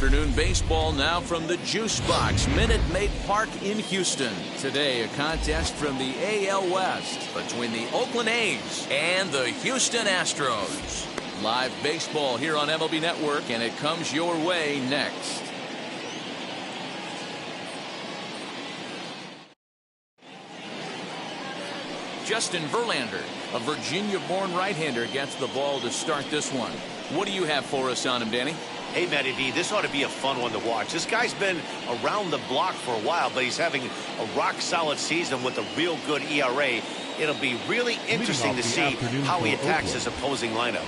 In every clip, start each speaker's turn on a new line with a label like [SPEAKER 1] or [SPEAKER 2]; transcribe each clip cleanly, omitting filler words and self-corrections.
[SPEAKER 1] afternoon baseball now from the Juice Box, Minute Maid Park in Houston. Today, a contest from the AL West between the Oakland A's and the Houston Astros. Live baseball here on MLB Network, and it comes your way next. Justin Verlander, a Virginia-born right-hander, gets the ball to start this one. What do you have for us on him, Danny?
[SPEAKER 2] Hey, Matty V, this ought to be a fun one to watch. This guy's been around the block for a while, but he's having a rock-solid season with a real good ERA. It'll be really interesting to see how he attacks his opposing lineup.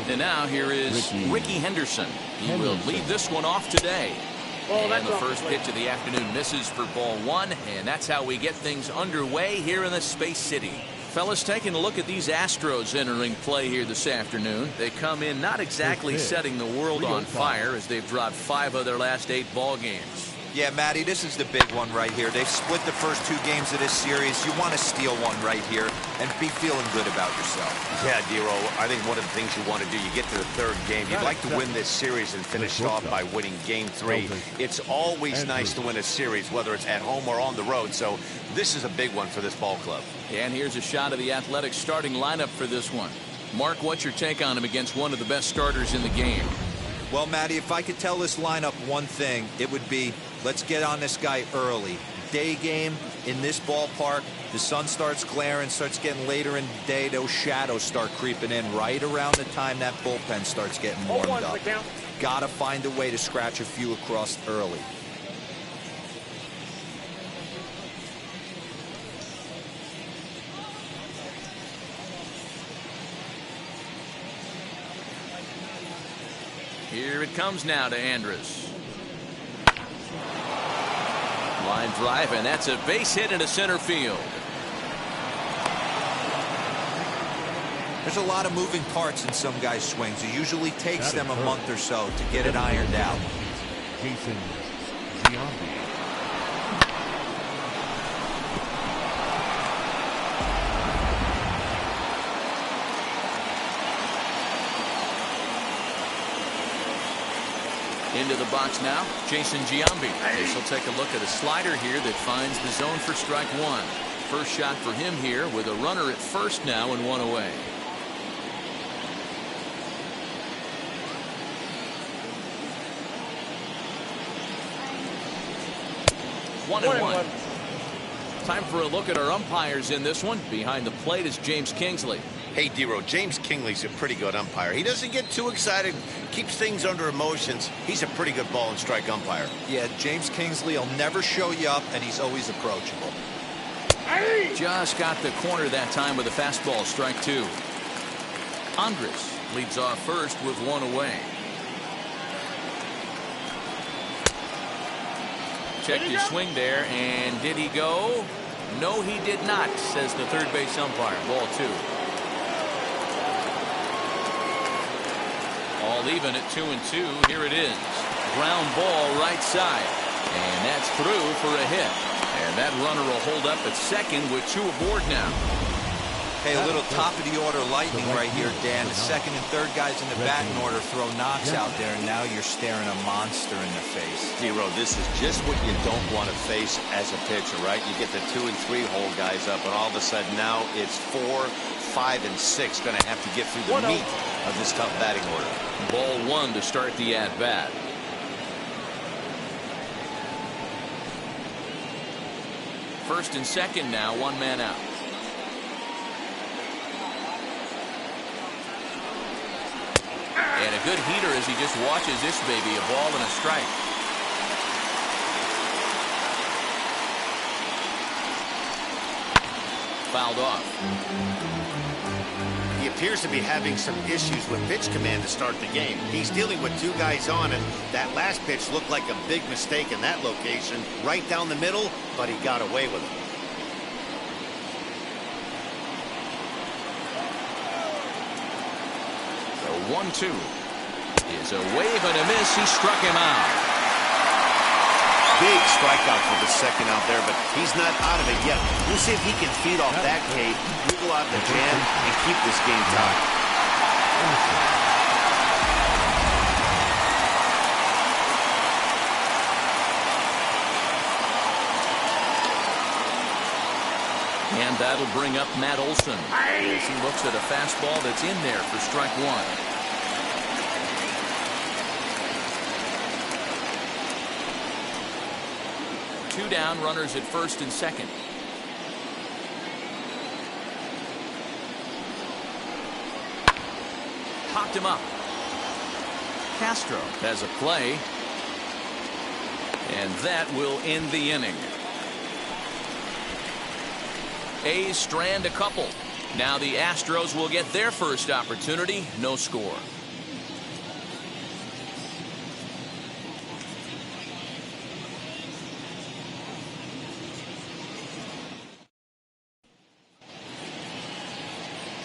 [SPEAKER 1] And now here is Ricky Henderson. He will lead this one off today. And the first pitch of the afternoon misses for ball one, and that's how we get things underway here in the Space City. Fellas, taking a look at these Astros entering play here this afternoon. They come in not exactly setting the world on fire, as they've dropped 5 of their last 8 ball games.
[SPEAKER 3] Yeah, Matty, this is the big one right here. They've split the first 2 games of this series. You want to steal one right here and be feeling good about yourself.
[SPEAKER 2] Yeah, Dero, I think one of the things you want to do, you get to the 3rd game, you'd like to win this series and finish it off by winning game 3. It's always nice to win a series, whether it's at home or on the road, so this is a big one for this ball club.
[SPEAKER 1] And here's a shot of the Athletics starting lineup for this one. Mark, what's your take on him against one of the best starters in the game?
[SPEAKER 3] Well, Matty, if I could tell this lineup one thing, it would be, let's get on this guy early. Day game in this ballpark, the sun starts glaring, starts getting later in the day, those shadows start creeping in right around the time that bullpen starts getting warmed up. Gotta find a way to scratch a few across early.
[SPEAKER 1] Here it comes now to Andrus. Line drive, and that's a base hit into center field.
[SPEAKER 3] There's a lot of moving parts in some guys' swings. It usually takes them a month or so to get it ironed out.
[SPEAKER 1] Into the box now, Jason Giambi. This will take a look at a slider here that finds the zone for strike 1. First shot for him here with a runner at first now and 1 away. One and one. Time for a look at our umpires in this one. Behind the plate is James Kingsley.
[SPEAKER 2] Hey, Dero, James Kingley's a pretty good umpire. He doesn't get too excited, keeps things under emotions. He's a pretty good ball and strike umpire.
[SPEAKER 3] Yeah, James Kingsley will never show you up, and he's always approachable.
[SPEAKER 1] Just got the corner that time with a fastball, strike 2. Andrus leads off first with 1 away. Checked his swing there, and did he go? No, he did not, says the third base umpire. Ball 2. All even at 2-2. Here it is. Ground ball right side. And that's through for a hit. And that runner will hold up at second with 2 aboard now.
[SPEAKER 3] Hey, a little top of the order lightning right here, Dan. The second and third guys in the batting order throw knocks out there, and now you're staring a monster in the face.
[SPEAKER 2] Dero, this is just what you don't want to face as a pitcher, right? You get the 2 and 3 hole guys up, and all of a sudden now it's 4, 5, and 6 going to have to get through the meat of this tough batting order.
[SPEAKER 1] Ball 1 to start the at-bat. First and second now, 1 man out. And a good heater as he just watches this baby, a ball and a strike. Fouled off.
[SPEAKER 2] He appears to be having some issues with pitch command to start the game. He's dealing with 2 guys on him. That last pitch looked like a big mistake in that location, right down the middle, but he got away with it.
[SPEAKER 1] The 1-2 is a wave and a miss. He struck him out.
[SPEAKER 2] Big strikeout for the second out there, but he's not out of it yet. We'll see if he can feed off that K, wiggle out the jam, and keep this game tied.
[SPEAKER 1] And that'll bring up Matt Olson as he looks at a fastball that's in there for strike one. Two down, runners at first and second. Popped him up. Castro has a play. And that will end the inning. A's strand a couple. Now the Astros will get their first opportunity. No score.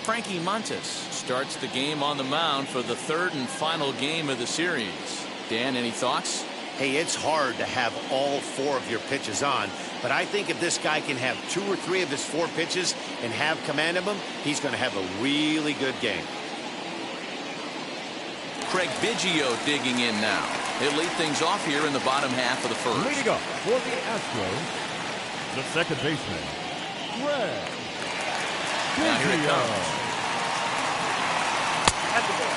[SPEAKER 1] Frankie Montes starts the game on the mound for the third and final game of the series. Dan, any thoughts?
[SPEAKER 4] Hey, it's hard to have all four of your pitches on, but I think if this guy can have 2 or 3 of his 4 pitches and have command of them, he's going to have a really good game.
[SPEAKER 1] Craig Biggio digging in now. He'll lead things off here in the bottom half of the first.
[SPEAKER 5] Leading up for the Astros, the second baseman, Craig Biggio.
[SPEAKER 1] Now here it comes. At the ball.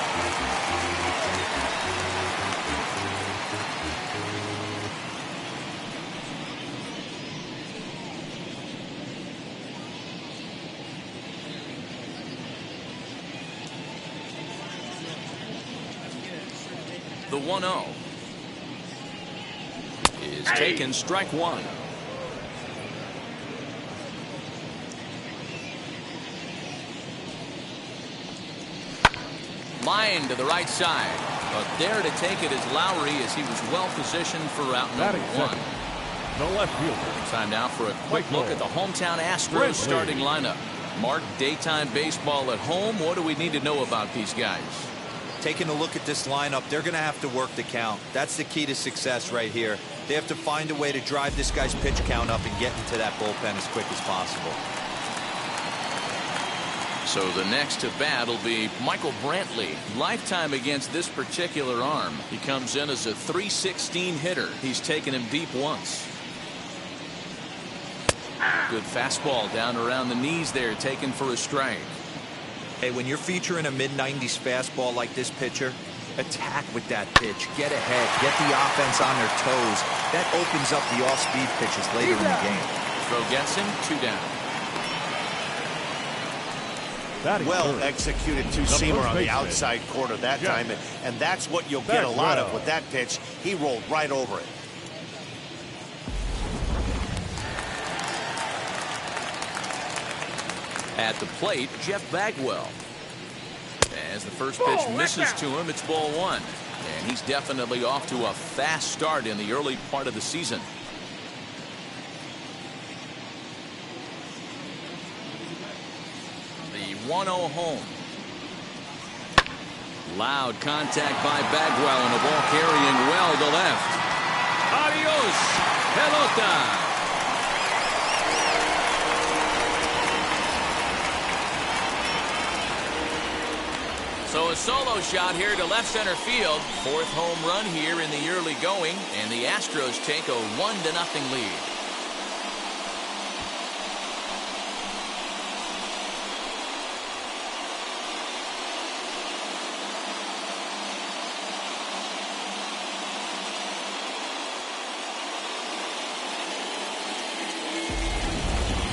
[SPEAKER 1] The 1-0 is taken, strike one. Line to the right side, but there to take it is Lowry as he was well positioned for route number one.
[SPEAKER 5] The left fielder.
[SPEAKER 1] Time now for a quick look at the hometown Astros starting lineup. Mark, daytime baseball at home. What do we need to know about these guys?
[SPEAKER 3] Taking a look at this lineup, they're going to have to work the count. That's the key to success right here. They have to find a way to drive this guy's pitch count up and get into that bullpen as quick as possible.
[SPEAKER 1] So the next to bat will be Michael Brantley. Lifetime against this particular arm. He comes in as a .316 hitter. He's taken him deep once. Good fastball down around the knees there, taken for a strike.
[SPEAKER 3] Hey, when you're featuring a mid-90s fastball like this pitcher, attack with that pitch. Get ahead. Get the offense on their toes. That opens up the off-speed pitches later in the game.
[SPEAKER 1] Throw gets him, 2 down.
[SPEAKER 4] Well executed two-seamer on the outside corner that time, and that's what you'll get a lot of with that pitch. He rolled right over it.
[SPEAKER 1] At the plate, Jeff Bagwell. As the first pitch misses to him, it's ball 1. And he's definitely off to a fast start in the early part of the season. The 1-0 home. Loud contact by Bagwell, and the ball carrying well to left. Adios, pelota. So a solo shot here to left center field. 4th home run here in the early going, and the Astros take a 1-0 lead.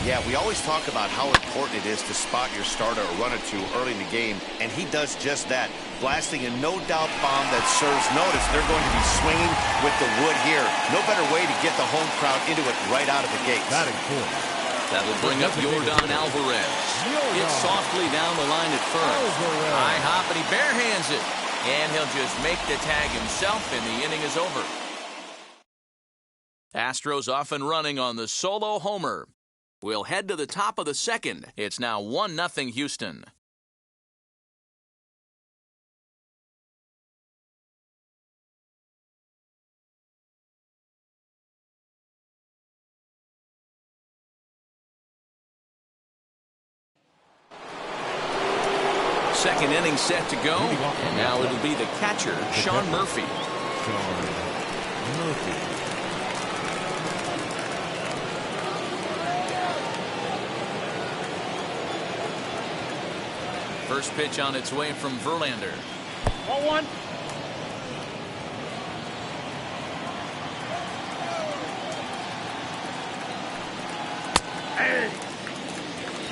[SPEAKER 4] Yeah, we always talk about how important it is to spot your starter or run or two early in the game, and he does just that, blasting a no-doubt bomb that serves notice. They're going to be swinging with the wood here. No better way to get the home crowd into it right out of the gates.
[SPEAKER 1] That'll bring up Yordan Alvarez. Hits softly down the line at first. High hop, and he barehands it. And he'll just make the tag himself, and the inning is over. Astros off and running on the solo homer. We'll head to the top of the second. It's now 1-0 Houston. Second inning set to go, and now it'll be the catcher, Sean Murphy. first pitch on its way from Verlander.
[SPEAKER 6] 1-1.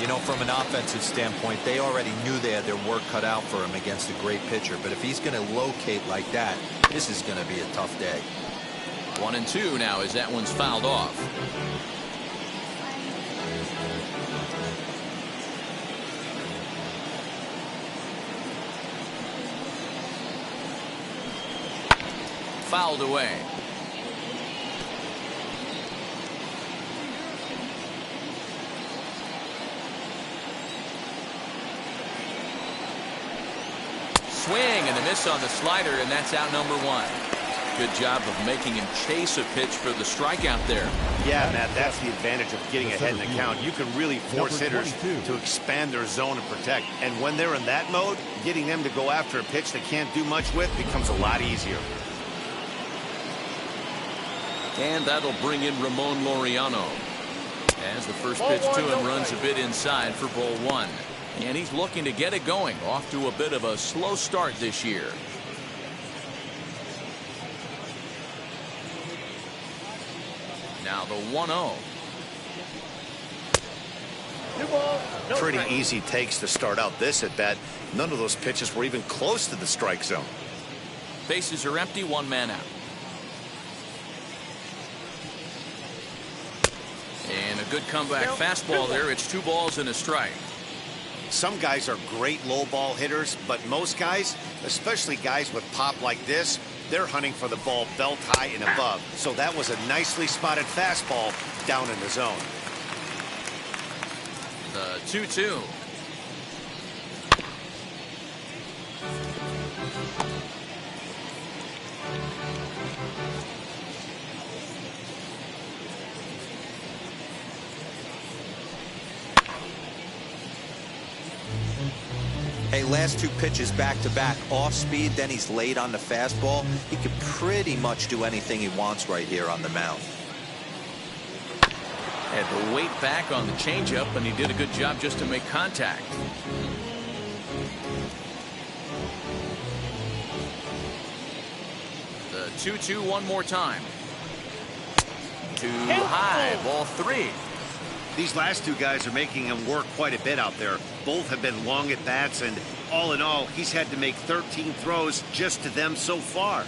[SPEAKER 3] You know, from an offensive standpoint, they already knew they had their work cut out for him against a great pitcher. But if he's going to locate like that, this is going to be a tough day.
[SPEAKER 1] 1-2 now as that one's fouled off. Fouled away. Swing and a miss on the slider, and that's out number 1. Good job of making him chase a pitch for the strikeout there.
[SPEAKER 4] Yeah, Matt, that's the advantage of getting ahead in the count. You can really force hitters to expand their zone and protect. And when they're in that mode, getting them to go after a pitch they can't do much with becomes a lot easier.
[SPEAKER 1] And that'll bring in Ramon Laureano. As the first pitch to him runs a bit inside for ball 1. And he's looking to get it going. Off to a bit of a slow start this year. Now the 1-0.
[SPEAKER 4] Pretty easy takes to start out this at bat. None of those pitches were even close to the strike zone.
[SPEAKER 1] Bases are empty, 1 man out. And a good comeback fastball there. It's 2 balls and a strike.
[SPEAKER 4] Some guys are great low ball hitters, but most guys, especially guys with pop like this, they're hunting for the ball belt high and above. So that was a nicely spotted fastball down in the zone.
[SPEAKER 1] The 2-2.
[SPEAKER 3] Hey, last 2 pitches back-to-back, off speed, then he's late on the fastball. He could pretty much do anything he wants right here on the mound.
[SPEAKER 1] Had to wait back on the changeup, and he did a good job just to make contact. The 2-2 one more time. Too high, ball 3.
[SPEAKER 4] These last 2 guys are making him work quite a bit out there. Both have been long at bats, and all in all, he's had to make 13 throws just to them so far.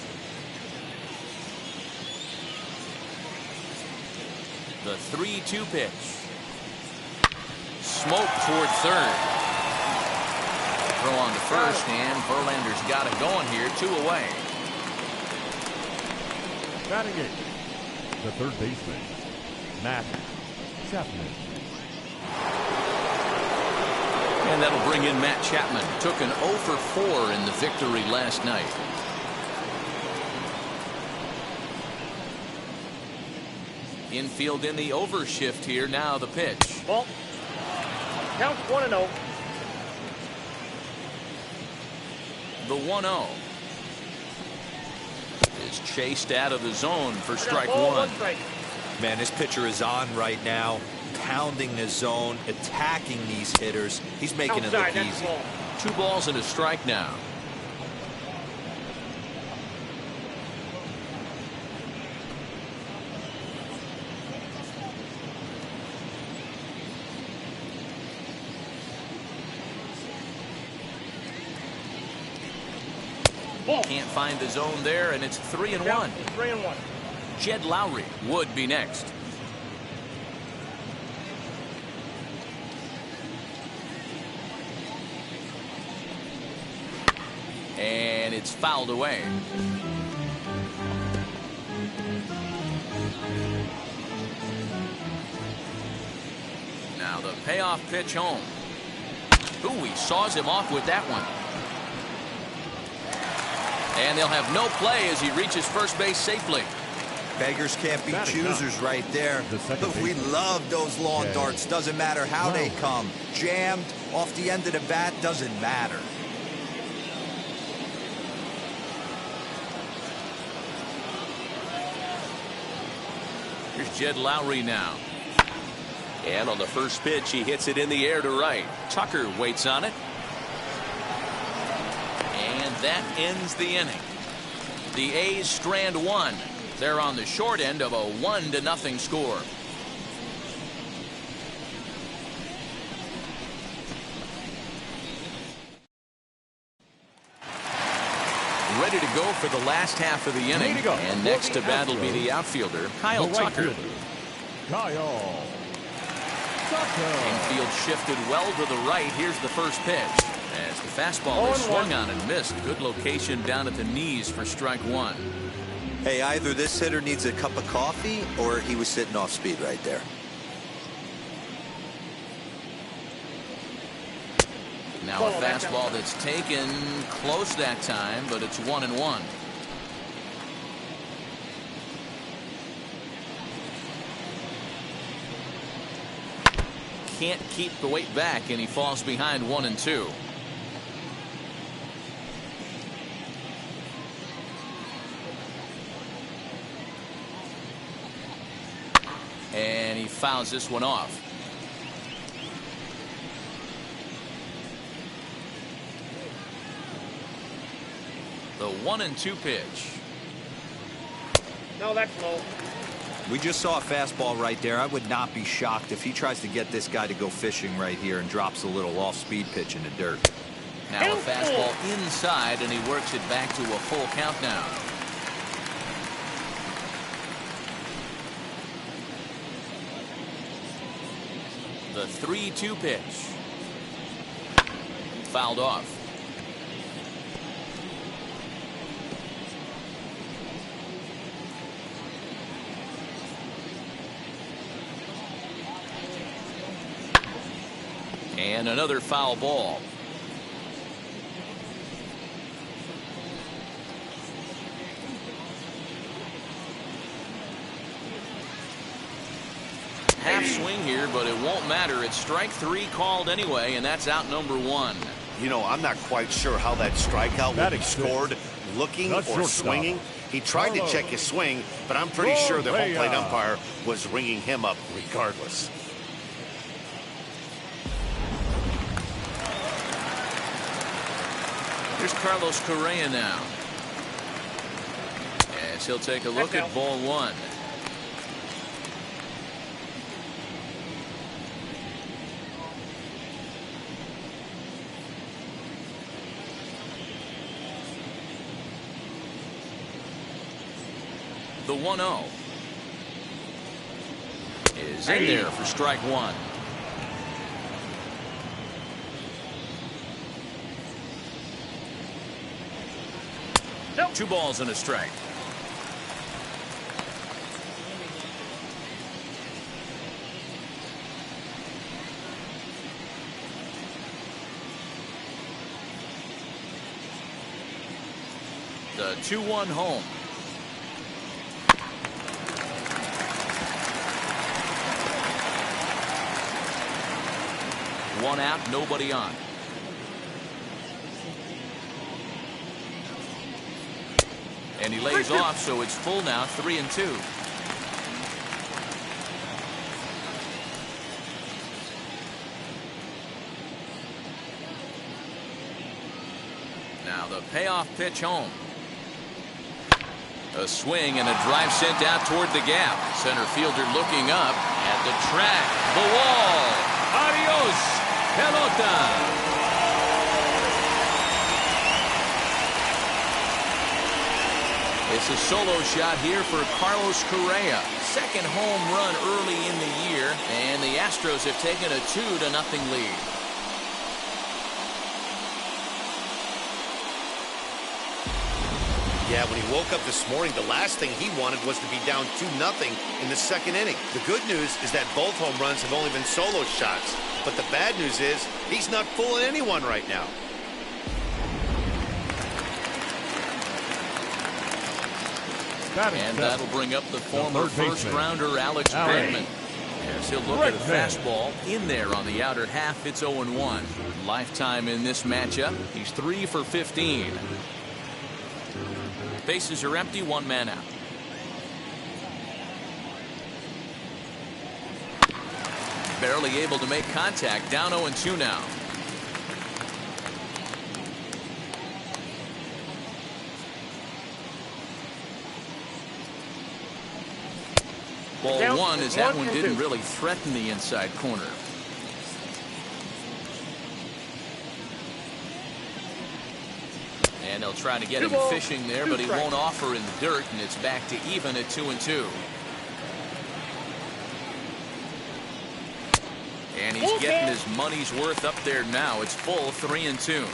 [SPEAKER 1] The 3-2 pitch. Smoke toward third. Throw on to first, and Verlander's got it going here. 2 away.
[SPEAKER 5] Batting 8, the third baseman, Matt Chapman.
[SPEAKER 1] And that'll bring in Matt Chapman. Took an 0 for 4 in the victory last night. Infield in the overshift here. Now the pitch.
[SPEAKER 6] Ball. Count 1-0.
[SPEAKER 1] The 1-0 is chased out of the zone for strike 1.
[SPEAKER 3] Man, this pitcher is on right now, pounding the zone, attacking these hitters. He's making it look easy.
[SPEAKER 1] 2 balls and a strike now. Can't find the zone there, and it's 3-1.
[SPEAKER 6] 3-1.
[SPEAKER 1] Jed Lowry would be next. And it's fouled away. Now the payoff pitch home. Ooh, he saws him off with that one. And they'll have no play as he reaches first base safely.
[SPEAKER 3] Beggars can't be choosers right there. But we love those lawn darts. Doesn't matter how they come. Jammed, off the end of the bat, doesn't matter.
[SPEAKER 1] Here's Jed Lowry now. And on the first pitch, he hits it in the air to right. Tucker waits on it. that ends the inning. The A's strand one. They're on the short end of a 1-0 score. Ready to go for the last half of the inning. And next to bat will be the outfielder, Kyle Tucker.
[SPEAKER 5] Kyle Tucker.
[SPEAKER 1] Infield shifted well to the right. Here's the first pitch. As the fastball is swung on and missed. Good location down at the knees for strike one.
[SPEAKER 3] Hey, either this hitter needs a cup of coffee or he was sitting off speed right there.
[SPEAKER 1] Now a fastball that's taken close that time, but it's 1-1. Can't keep the weight back, and he falls behind 1-2. And he fouls this one off. The 1-2 pitch.
[SPEAKER 6] No, that's low.
[SPEAKER 3] We just saw a fastball right there. I would not be shocked if he tries to get this guy to go fishing right here and drops a little off-speed pitch in the dirt.
[SPEAKER 1] Now a fastball inside, and he works it back to a full count now. The 3-2 pitch. Fouled off. And another foul ball. Half swing here, but it won't matter. It's strike three called anyway, and that's out number one.
[SPEAKER 4] You know, I'm not quite sure how that strikeout will be scored, looking or swinging. He tried to check his swing, but I'm pretty sure the home plate umpire was ringing him up regardless.
[SPEAKER 1] Here's Carlos Correa now. As he'll take a look at ball one. The 1-0 is in there for strike one.
[SPEAKER 6] Nope.
[SPEAKER 1] 2 balls and a strike. The 2-1 home. One out, nobody on. And he lays off, so it's full now, 3-2. Now the payoff pitch home. A swing and a drive sent out toward the gap. Center fielder looking up at the track, the wall. Adios, pelota. It's a solo shot here for Carlos Correa. Second home run early in the year, and the Astros have taken a 2-0 lead.
[SPEAKER 4] Yeah, when he woke up this morning, the last thing he wanted was to be down 2-0 in the second inning. The good news is that both home runs have only been solo shots. But the bad news is he's not fooling anyone right now.
[SPEAKER 1] And that'll bring up the former first-rounder Alex Bregman. As he'll look at a fastball in there on the outer half. It's 0-1. Lifetime in this matchup. He's 3 for 15. Bases are empty, 1 man out. Barely able to make contact. Down 0-2 now. Ball
[SPEAKER 6] Count
[SPEAKER 1] one, as that
[SPEAKER 6] 1
[SPEAKER 1] one
[SPEAKER 6] and
[SPEAKER 1] didn't
[SPEAKER 6] 2.
[SPEAKER 1] really threaten the inside corner. And they'll try to get
[SPEAKER 6] 2
[SPEAKER 1] him
[SPEAKER 6] balls,
[SPEAKER 1] fishing there,
[SPEAKER 6] 2
[SPEAKER 1] but he
[SPEAKER 6] strikes.
[SPEAKER 1] won't offer in the dirt, and it's back to even at 2-2. And he's getting his money's worth up there now. It's full 3-2.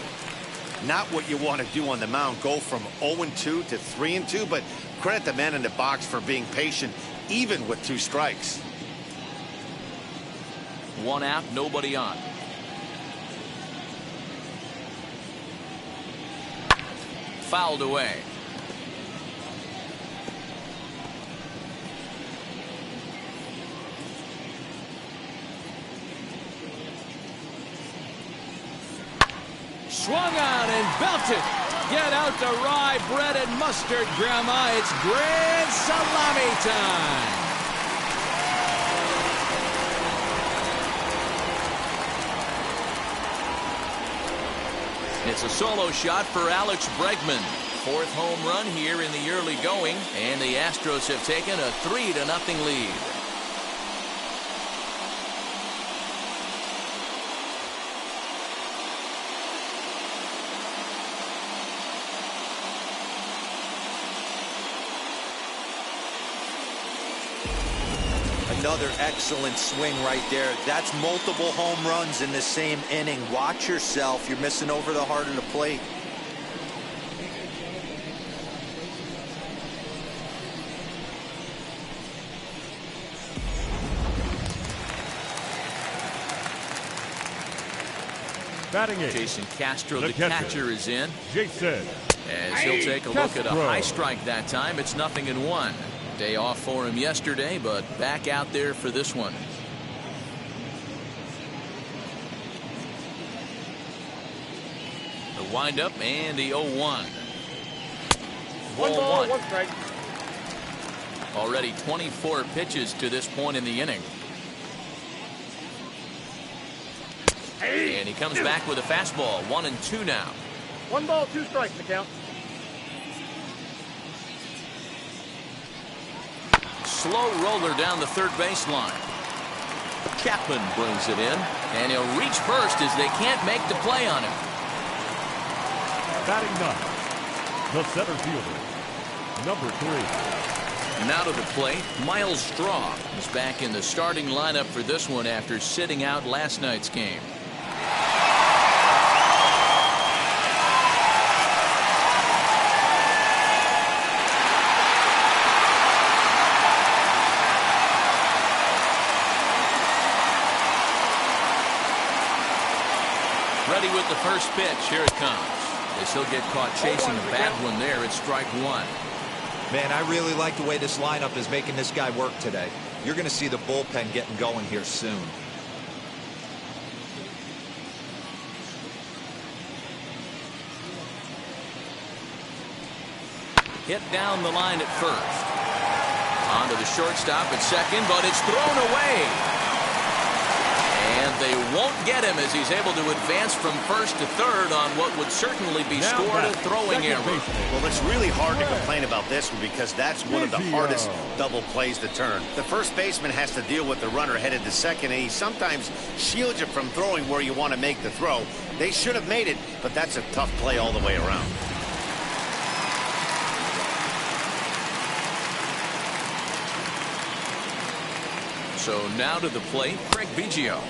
[SPEAKER 4] Not what you want to do on the mound, go from 0-2 to 3-2, but credit the man in the box for being patient, even with 2 strikes.
[SPEAKER 1] 1 out, nobody on. Fouled away.
[SPEAKER 7] Swung on and belted. Get out the rye bread and mustard, Grandma. It's grand salami time.
[SPEAKER 1] It's a solo shot for Alex Bregman. 4th home run here in the early going, and the Astros have taken a 3-0 lead.
[SPEAKER 3] Another excellent swing right there. That's multiple home runs in the same inning. Watch yourself. You're missing over the heart of the plate.
[SPEAKER 5] Batting 8.
[SPEAKER 1] Jason Castro,
[SPEAKER 5] The
[SPEAKER 1] the
[SPEAKER 5] catcher.
[SPEAKER 1] catcher, is in.
[SPEAKER 5] Jason.
[SPEAKER 1] As he'll take a look at a
[SPEAKER 5] Castro.
[SPEAKER 1] high strike that time. It's 0-1. Day off for him yesterday, but back out there for this one. The windup and the 0-1.
[SPEAKER 6] 1
[SPEAKER 1] Ball
[SPEAKER 6] ball,
[SPEAKER 1] 1.
[SPEAKER 6] 1 strike.
[SPEAKER 1] Already 24 pitches to this point in the inning. And he comes back with a fastball. 1-2 now.
[SPEAKER 6] 1 ball, 2 strikes to count.
[SPEAKER 1] Slow roller down the third baseline. Chapman brings it in, and he'll reach first as they can't make the play on him.
[SPEAKER 5] Batting 9. The center fielder. Number 3.
[SPEAKER 1] Now to the plate, Miles Straw is back in the starting lineup for this one after sitting out last night's game. Ready with the first pitch. Here it comes. As he'll get caught chasing a bad one there. It's strike 1.
[SPEAKER 3] Man, I really like the way this lineup is making this guy work today. You're going to see the bullpen getting going here soon.
[SPEAKER 1] Hit down the line at first. On to the shortstop at second, but it's thrown away. And they won't get him as he's able to advance from first to third on what would certainly be scored a throwing error.
[SPEAKER 4] Well, it's really hard to complain about this one because that's one of the hardest double plays to turn. The first baseman has to deal with the runner headed to second, and he sometimes shields you from throwing where you want to make the throw. They should have made it, but that's a tough play all the way around.
[SPEAKER 1] So now to the plate, Craig Biggio.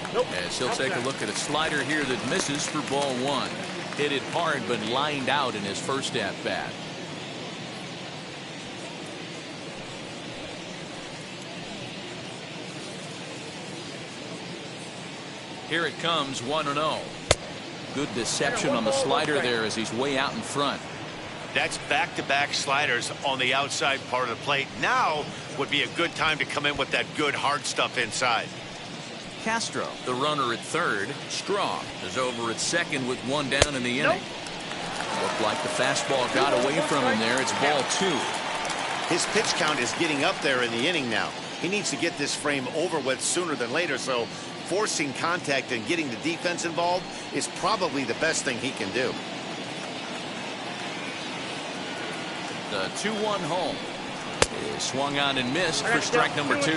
[SPEAKER 1] As he'll take a look at a slider here that misses for ball 1. Hit it hard, but lined out in his first at-bat. Here it comes, 1-0. Good deception on the slider there as he's way out in front.
[SPEAKER 4] That's back-to-back sliders on the outside part of the plate. Now would be a good time to come in with that good hard stuff inside.
[SPEAKER 1] Castro, the runner at third. Straw is over at second with 1 down in the inning. Looked like the fastball got away from him there. It's ball 2.
[SPEAKER 4] His pitch count is getting up there in the inning now. He needs to get this frame over with sooner than later, so forcing contact and getting the defense involved is probably the best thing he can do.
[SPEAKER 1] The 2-1 home. Swung on and missed for strike number 2.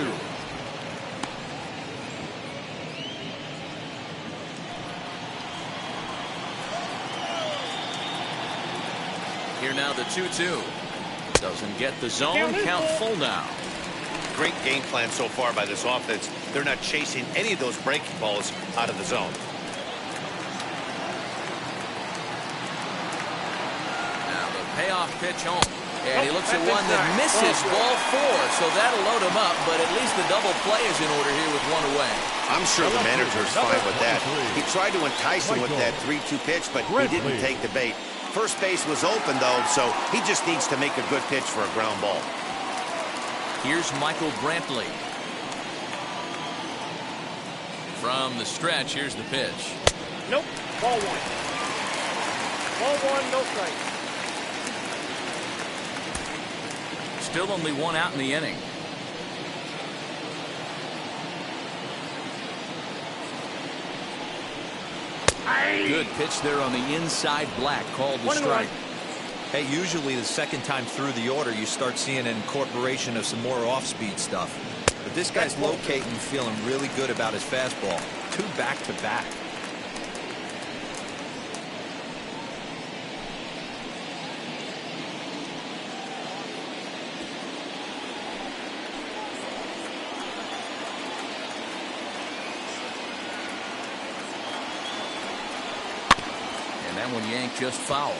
[SPEAKER 1] Here now the 2-2. Doesn't get the zone. Count full now.
[SPEAKER 4] Great game plan so far by this offense. They're not chasing any of those breaking balls out of the zone.
[SPEAKER 1] Now the payoff pitch home. And he looks at one that misses ball 4. So that'll load him up, but at least the double play is in order here with 1 away.
[SPEAKER 4] I'm sure the manager's fine with that. He tried to entice him with that 3-2 pitch, but he didn't take the bait. First base was open, though, so he just needs to make a good pitch for a ground ball.
[SPEAKER 1] Here's Michael Brantley. From the stretch, here's the pitch.
[SPEAKER 6] Nope. Ball 1. Ball 1, no strike.
[SPEAKER 1] Still only 1 out in the inning. Good pitch there on the inside. Black called the strike.
[SPEAKER 3] Hey, usually the second time through the order you start seeing an incorporation of some more off-speed stuff. But this guy's locating, feeling really good about his fastball. 2 back-to-back.
[SPEAKER 1] And that one yanked just foul.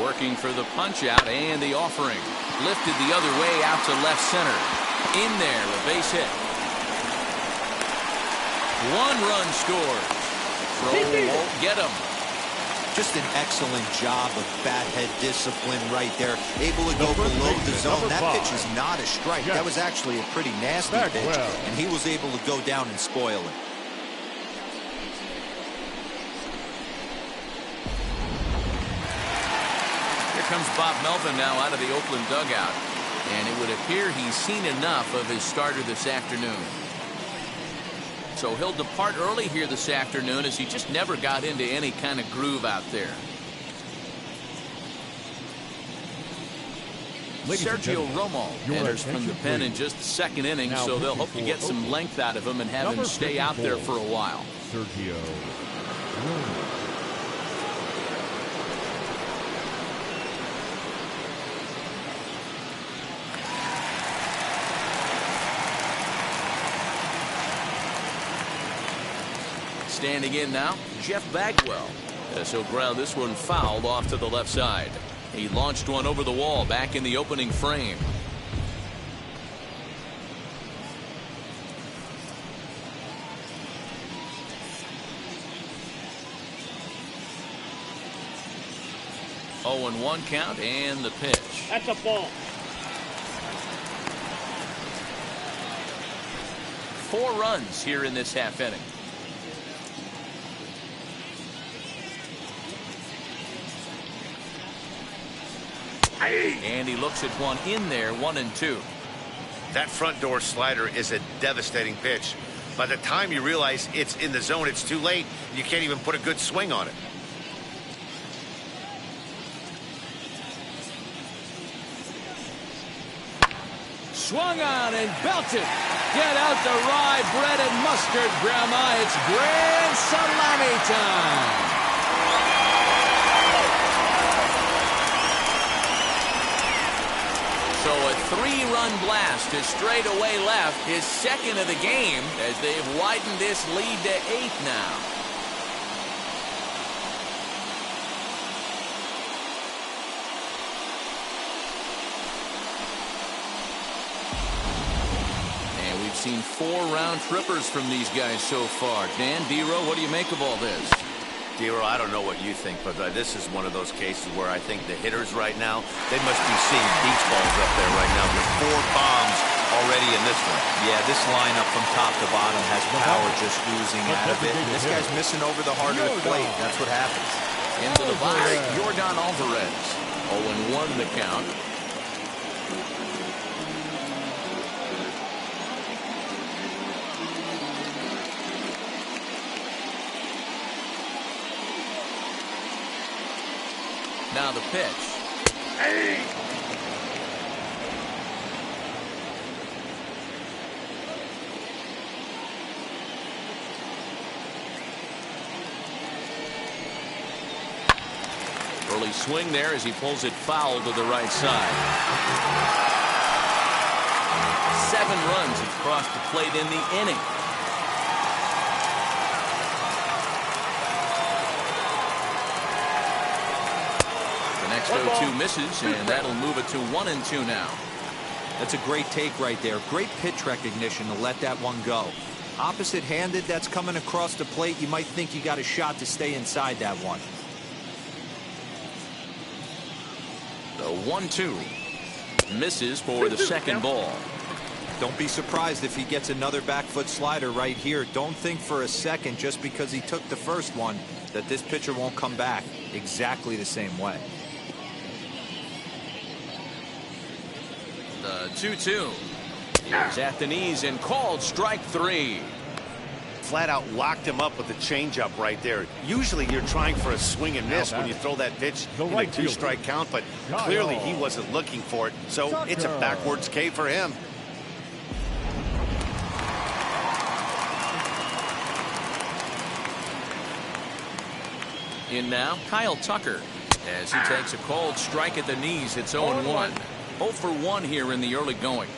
[SPEAKER 1] Working for the punch out and the offering. Lifted the other way out to left center. In there, a base hit. 1 run scores. Throw won't get him.
[SPEAKER 3] Just an excellent job of bat head discipline right there. Able to go below the zone. That pitch is not a strike. That was actually a pretty nasty pitch. And he was able to go down and spoil it.
[SPEAKER 1] Here comes Bob Melvin now out of the Oakland dugout. And it would appear he's seen enough of his starter this afternoon. So he'll depart early here this afternoon as he just never got into any kind of groove out there. Sergio Romo enters from the pen in just the 2nd inning, so they'll hope to get some length out of him and have him stay out there for a while.
[SPEAKER 5] Sergio Romo.
[SPEAKER 1] Standing in now, Jeff Bagwell. As he'll ground this one fouled off to the left side. He launched one over the wall back in the opening frame. Oh, and 1 count and the pitch.
[SPEAKER 6] That's a ball.
[SPEAKER 1] 4 runs here in this half inning. And he looks at one in there, 1-2.
[SPEAKER 4] That front door slider is a devastating pitch. By the time you realize it's in the zone, it's too late. You can't even put a good swing on it.
[SPEAKER 7] Swung on and belted. Get out the rye bread and mustard, Grandma. It's grand salami time.
[SPEAKER 1] So a 3-run blast to straightaway left, his 2nd of the game, as they've widened this lead to 8 now. And we've seen 4 round trippers from these guys so far. Dan, D-Row, what do you make of all this?
[SPEAKER 4] D-Row, I don't know what you think, but this is one of those cases where I think the hitters right now, they must be seeing beach balls up there right now. There's 4 bombs already in this one.
[SPEAKER 3] Yeah, this lineup from top to bottom has power just oozing out of it. And this guy's missing over the heart of the plate. That's what happens.
[SPEAKER 1] Into the box, Yordan Alvarez. 0-1 the count. Now the pitch. Early swing there as he pulls it foul to the right side. 7 runs have crossed the plate in the inning. The next 0-2 misses, and that'll move it to 1-2 now.
[SPEAKER 3] That's a great take right there. Great pitch recognition to let that one go. Opposite-handed, that's coming across the plate. You might think you got a shot to stay inside that one.
[SPEAKER 1] The 1-2 misses for the second ball.
[SPEAKER 3] Don't be surprised if he gets another back foot slider right here. Don't think for a second, just because he took the first one, that this pitcher won't come back exactly the same way.
[SPEAKER 1] The 2-2 is at the knees and called strike 3.
[SPEAKER 4] Flat out locked him up with the changeup right there. Usually you're trying for a swing and miss when you throw that pitch in a 2-strike count, but clearly he wasn't looking for it, so it's a backwards K for him.
[SPEAKER 1] In now, Kyle Tucker, as he takes a called strike at the knees. It's 0-1. 0 for 1 here in the early going.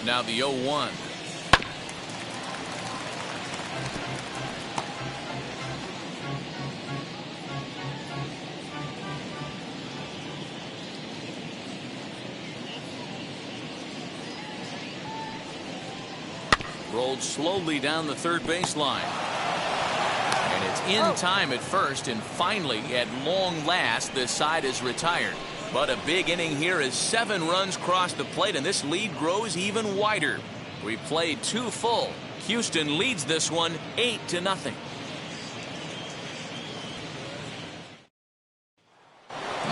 [SPEAKER 1] Now the 0-1. Rolled slowly down the third baseline. And it's in time at first, and finally, at long last, this side is retired. But a big inning here as 7 runs cross the plate, and this lead grows even wider. We played 2 full. Houston leads this one 8-0.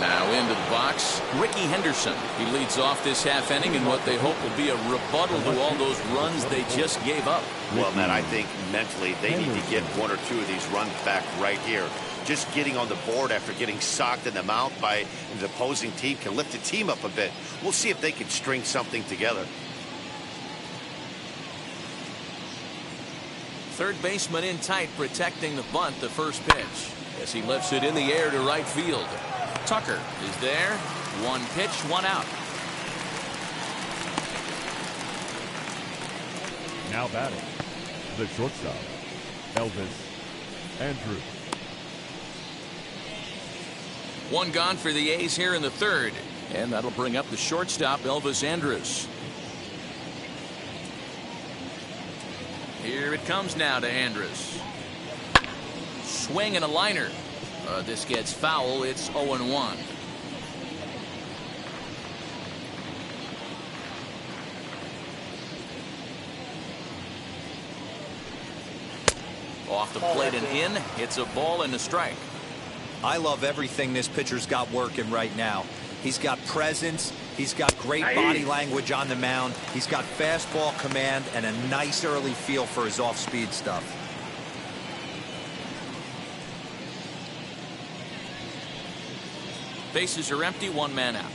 [SPEAKER 1] Now into the box, Ricky Henderson. He leads off this half inning in what they hope will be a rebuttal to all those runs they just gave up.
[SPEAKER 4] Well, Matt, I think mentally they need to get 1 or 2 of these runs back right here. Just getting on the board after getting socked in the mouth by the opposing team can lift the team up a bit. We'll see if they can string something together.
[SPEAKER 1] Third baseman in tight, protecting the bunt, the first pitch, as he lifts it in the air to right field. Tucker is there. 1 pitch, 1 out.
[SPEAKER 5] Now batting, the shortstop, Elvis Andrews.
[SPEAKER 1] 1 gone for the A's here in the third, and that'll bring up the shortstop, Elvis Andrews. Here it comes now to Andrews. Swing and a liner. This gets foul. It's 0-1. Off the plate and in. It's a ball and a strike.
[SPEAKER 3] I love everything this pitcher's got working right now. He's got presence. He's got great body language on the mound. He's got fastball command and a nice early feel for his off-speed stuff.
[SPEAKER 1] Bases are empty, 1 man out.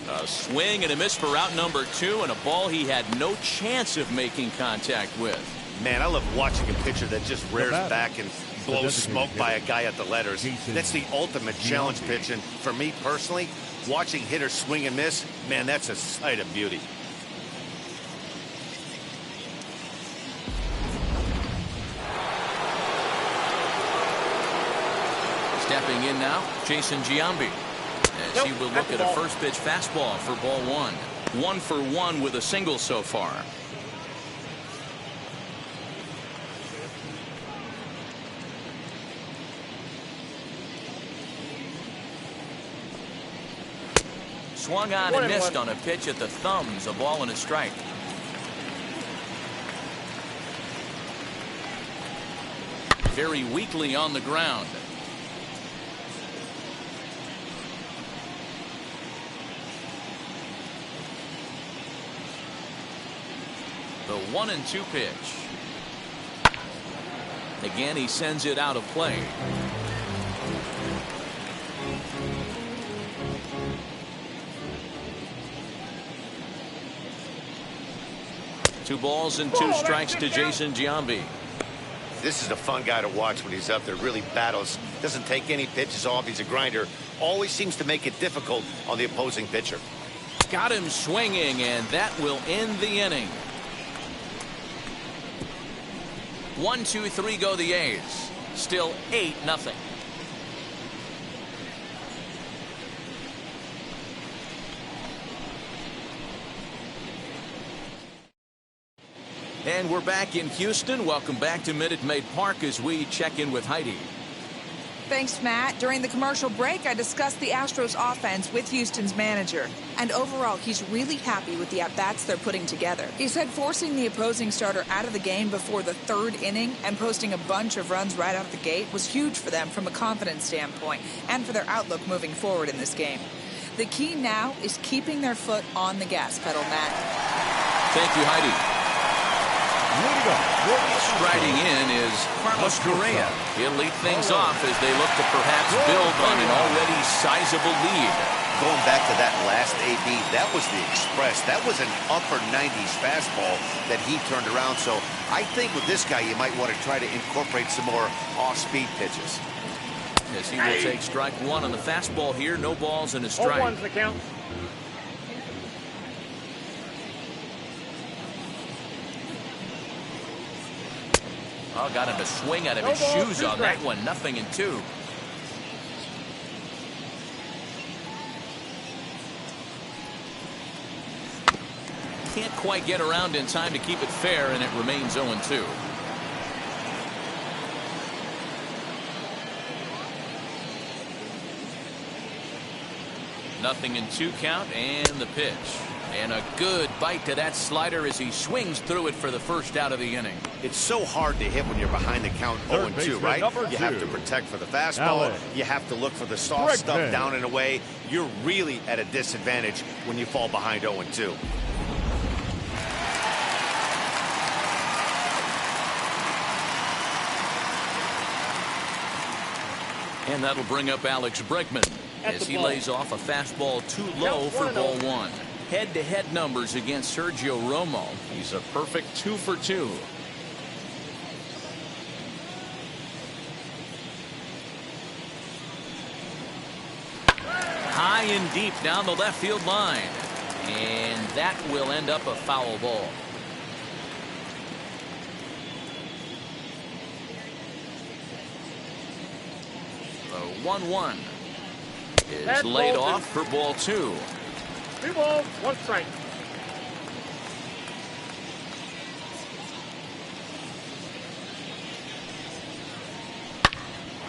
[SPEAKER 1] A swing and a miss for out number 2, and a ball he had no chance of making contact with.
[SPEAKER 4] Man, I love watching a pitcher that just rears back and blows smoke by a guy at the letters. That's the ultimate challenge pitch, and for me personally, watching hitters swing and miss, man, that's a sight of beauty.
[SPEAKER 1] Stepping in now, Jason Giambi, as he will look at a first pitch fastball for ball 1. 1 for 1 with a single so far. Swung on and missed on a pitch at the thumbs. A ball and a strike. Very weakly on the ground. The 1-2 pitch. Again, he sends it out of play. Two balls and two strikes to Jason Giambi.
[SPEAKER 4] This is a fun guy to watch when he's up there. Really battles. Doesn't take any pitches off. He's a grinder. Always seems to make it difficult on the opposing pitcher.
[SPEAKER 1] Got him swinging, and that will end the inning. 1-2-3 go the A's. Still 8-0. And we're back in Houston. Welcome back to Minute Maid Park as we check in with Heidi.
[SPEAKER 8] Thanks, Matt. During the commercial break, I discussed the Astros offense with Houston's manager. And overall, he's really happy with the at-bats they're putting together. He said forcing the opposing starter out of the game before the third inning and posting a bunch of runs right out of the gate was huge for them from a confidence standpoint and for their outlook moving forward in this game. The key now is keeping their foot on the gas pedal, Matt.
[SPEAKER 1] Thank you, Heidi. Striding in is Carlos Correa. He'll lead things off as they look to perhaps build on an already sizable lead.
[SPEAKER 4] Going back to that last AB, that was the express. That was an upper 90s fastball that he turned around. So I think with this guy, you might want to try to incorporate some more off-speed pitches.
[SPEAKER 1] As he will take strike one on the fastball here. No balls and a strike.
[SPEAKER 6] 0-1's the count.
[SPEAKER 1] Oh, got him to swing out of his shoes on that one. 0-2. Can't quite get around in time to keep it fair, and it remains 0-2. Nothing in 2 count, and the pitch. And a good bite to that slider as he swings through it for the first out of the inning.
[SPEAKER 4] It's so hard to hit when you're behind the count 0-2, right? You have to protect for the fastball. You have to look for the soft stuff down and away. You're really at a disadvantage when you fall behind 0-2.
[SPEAKER 1] And that'll bring up Alex Bregman as he lays off a fastball too low for ball 1. Head-to-head numbers against Sergio Romo. He's a perfect 2 for 2. High and deep down the left field line. And that will end up a foul ball. The 1-1 is laid off for ball 2.
[SPEAKER 6] 2 balls, 1 strike.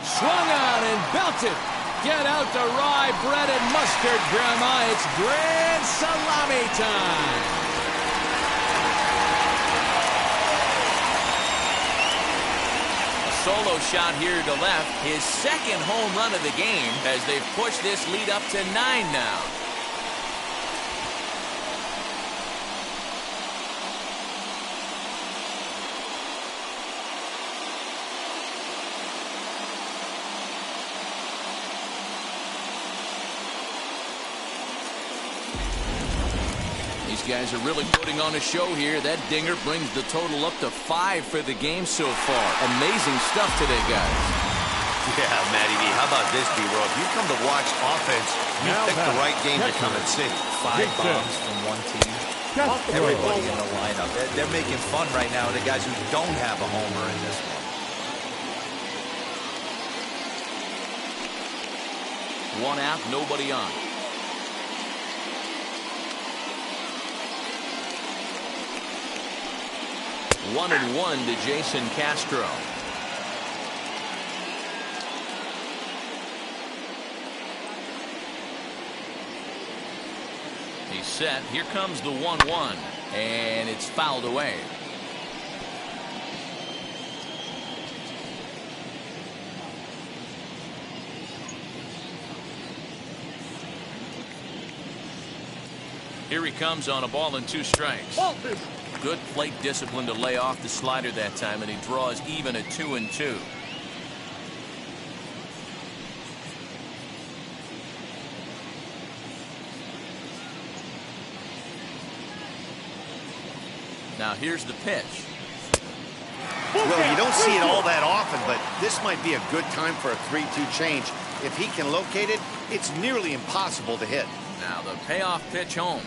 [SPEAKER 7] Swung on and belted. Get out the rye bread and mustard, Grandma. It's grand salami time.
[SPEAKER 1] A solo shot here to left. His second home run of the game as they've pushed this lead up to 9 now. These guys are really putting on a show here. That dinger brings the total up to 5 for the game so far. Amazing stuff today, guys.
[SPEAKER 4] Yeah, Matty B. How about this, B-Roll? If you come to watch offense, you pick the right game to come and see.
[SPEAKER 3] 5 bombs from one team. Everybody in the lineup. They're making fun right now of the guys who don't have a homer in this one.
[SPEAKER 1] 1 out, nobody on. 1-1 to Jason Castro. He's set. Here comes the 1-1, and it's fouled away. Here he comes on a ball and 2 strikes.
[SPEAKER 6] Ball 2.
[SPEAKER 1] Good plate discipline to lay off the slider that time, and he draws even at 2-2. Now here's the pitch.
[SPEAKER 4] Well, you don't see it all that often, but this might be a good time for a 3-2 change. If he can locate it, it's nearly impossible to hit.
[SPEAKER 1] Now the payoff pitch home.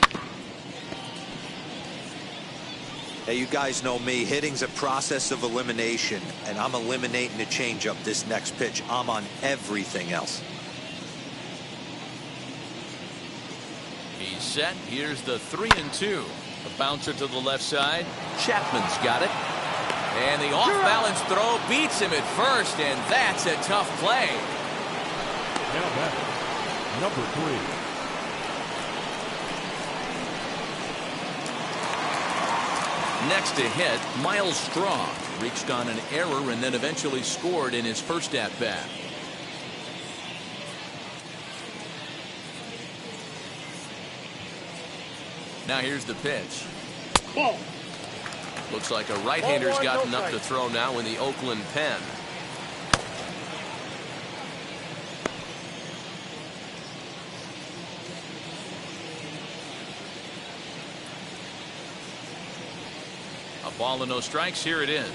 [SPEAKER 3] Hey, you guys know me. Hitting's a process of elimination, and I'm eliminating the changeup this next pitch. I'm on everything else.
[SPEAKER 1] He's set. Here's the 3-2. A bouncer to the left side. Chapman's got it. And the off-balance throw beats him at first, and that's a tough play.
[SPEAKER 5] Now back, number 3.
[SPEAKER 1] Next to hit, Miles Straw reached on an error and then eventually scored in his first at-bat. Now here's the pitch.
[SPEAKER 6] Ball.
[SPEAKER 1] Looks like a right-hander's gotten up to throw now in the Oakland pen. A ball and no strikes. Here it is.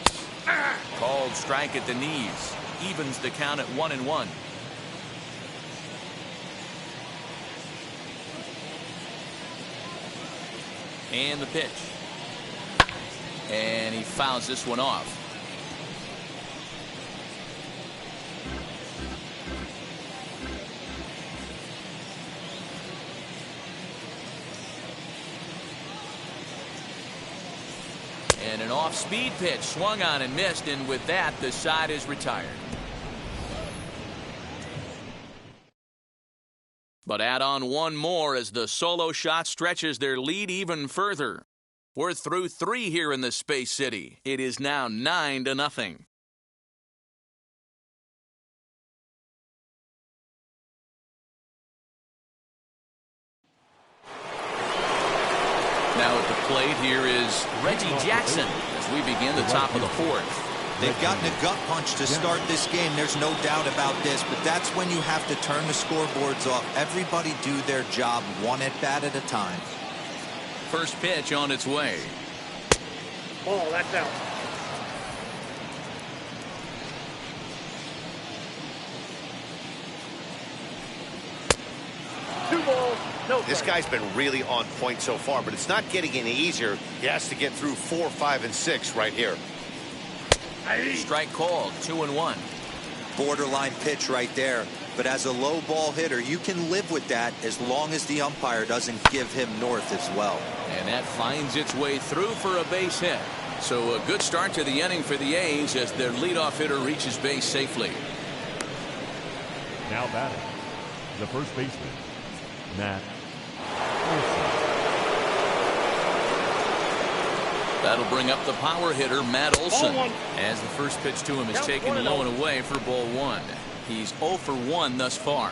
[SPEAKER 1] Called strike at the knees. Evens the count at 1-1. And the pitch. And he fouls this one off. And an off-speed pitch swung on and missed, and with that, the side is retired. But add on one more as the solo shot stretches their lead even further. We're through 3 here in the Space City. It is now 9-0. Now at the plate here is Reggie Jackson as we begin the top of the 4th.
[SPEAKER 3] They've gotten a gut punch to start this game. There's no doubt about this, but that's when you have to turn the scoreboards off. Everybody do their job one at bat at a time.
[SPEAKER 1] First pitch on its way.
[SPEAKER 6] Ball, that's out. Two balls, no
[SPEAKER 4] This
[SPEAKER 6] strikes.
[SPEAKER 4] guy's been really on point so far, but it's not getting any easier. He has to get through 4, 5, and 6 right here.
[SPEAKER 1] Strike called, 2-1.
[SPEAKER 3] Borderline pitch right there. But as a low ball hitter, you can live with that as long as the umpire doesn't give him north as well.
[SPEAKER 1] And that finds its way through for a base hit. So a good start to the inning for the A's as their leadoff hitter reaches base safely.
[SPEAKER 5] Now batting, the first baseman, Matt.
[SPEAKER 1] That'll bring up the power hitter, Matt Olson,
[SPEAKER 6] Ball 1.
[SPEAKER 1] as the first pitch to him is
[SPEAKER 6] Count
[SPEAKER 1] taken
[SPEAKER 6] 1-0.
[SPEAKER 1] low and away for ball 1. He's 0 for 1 thus far.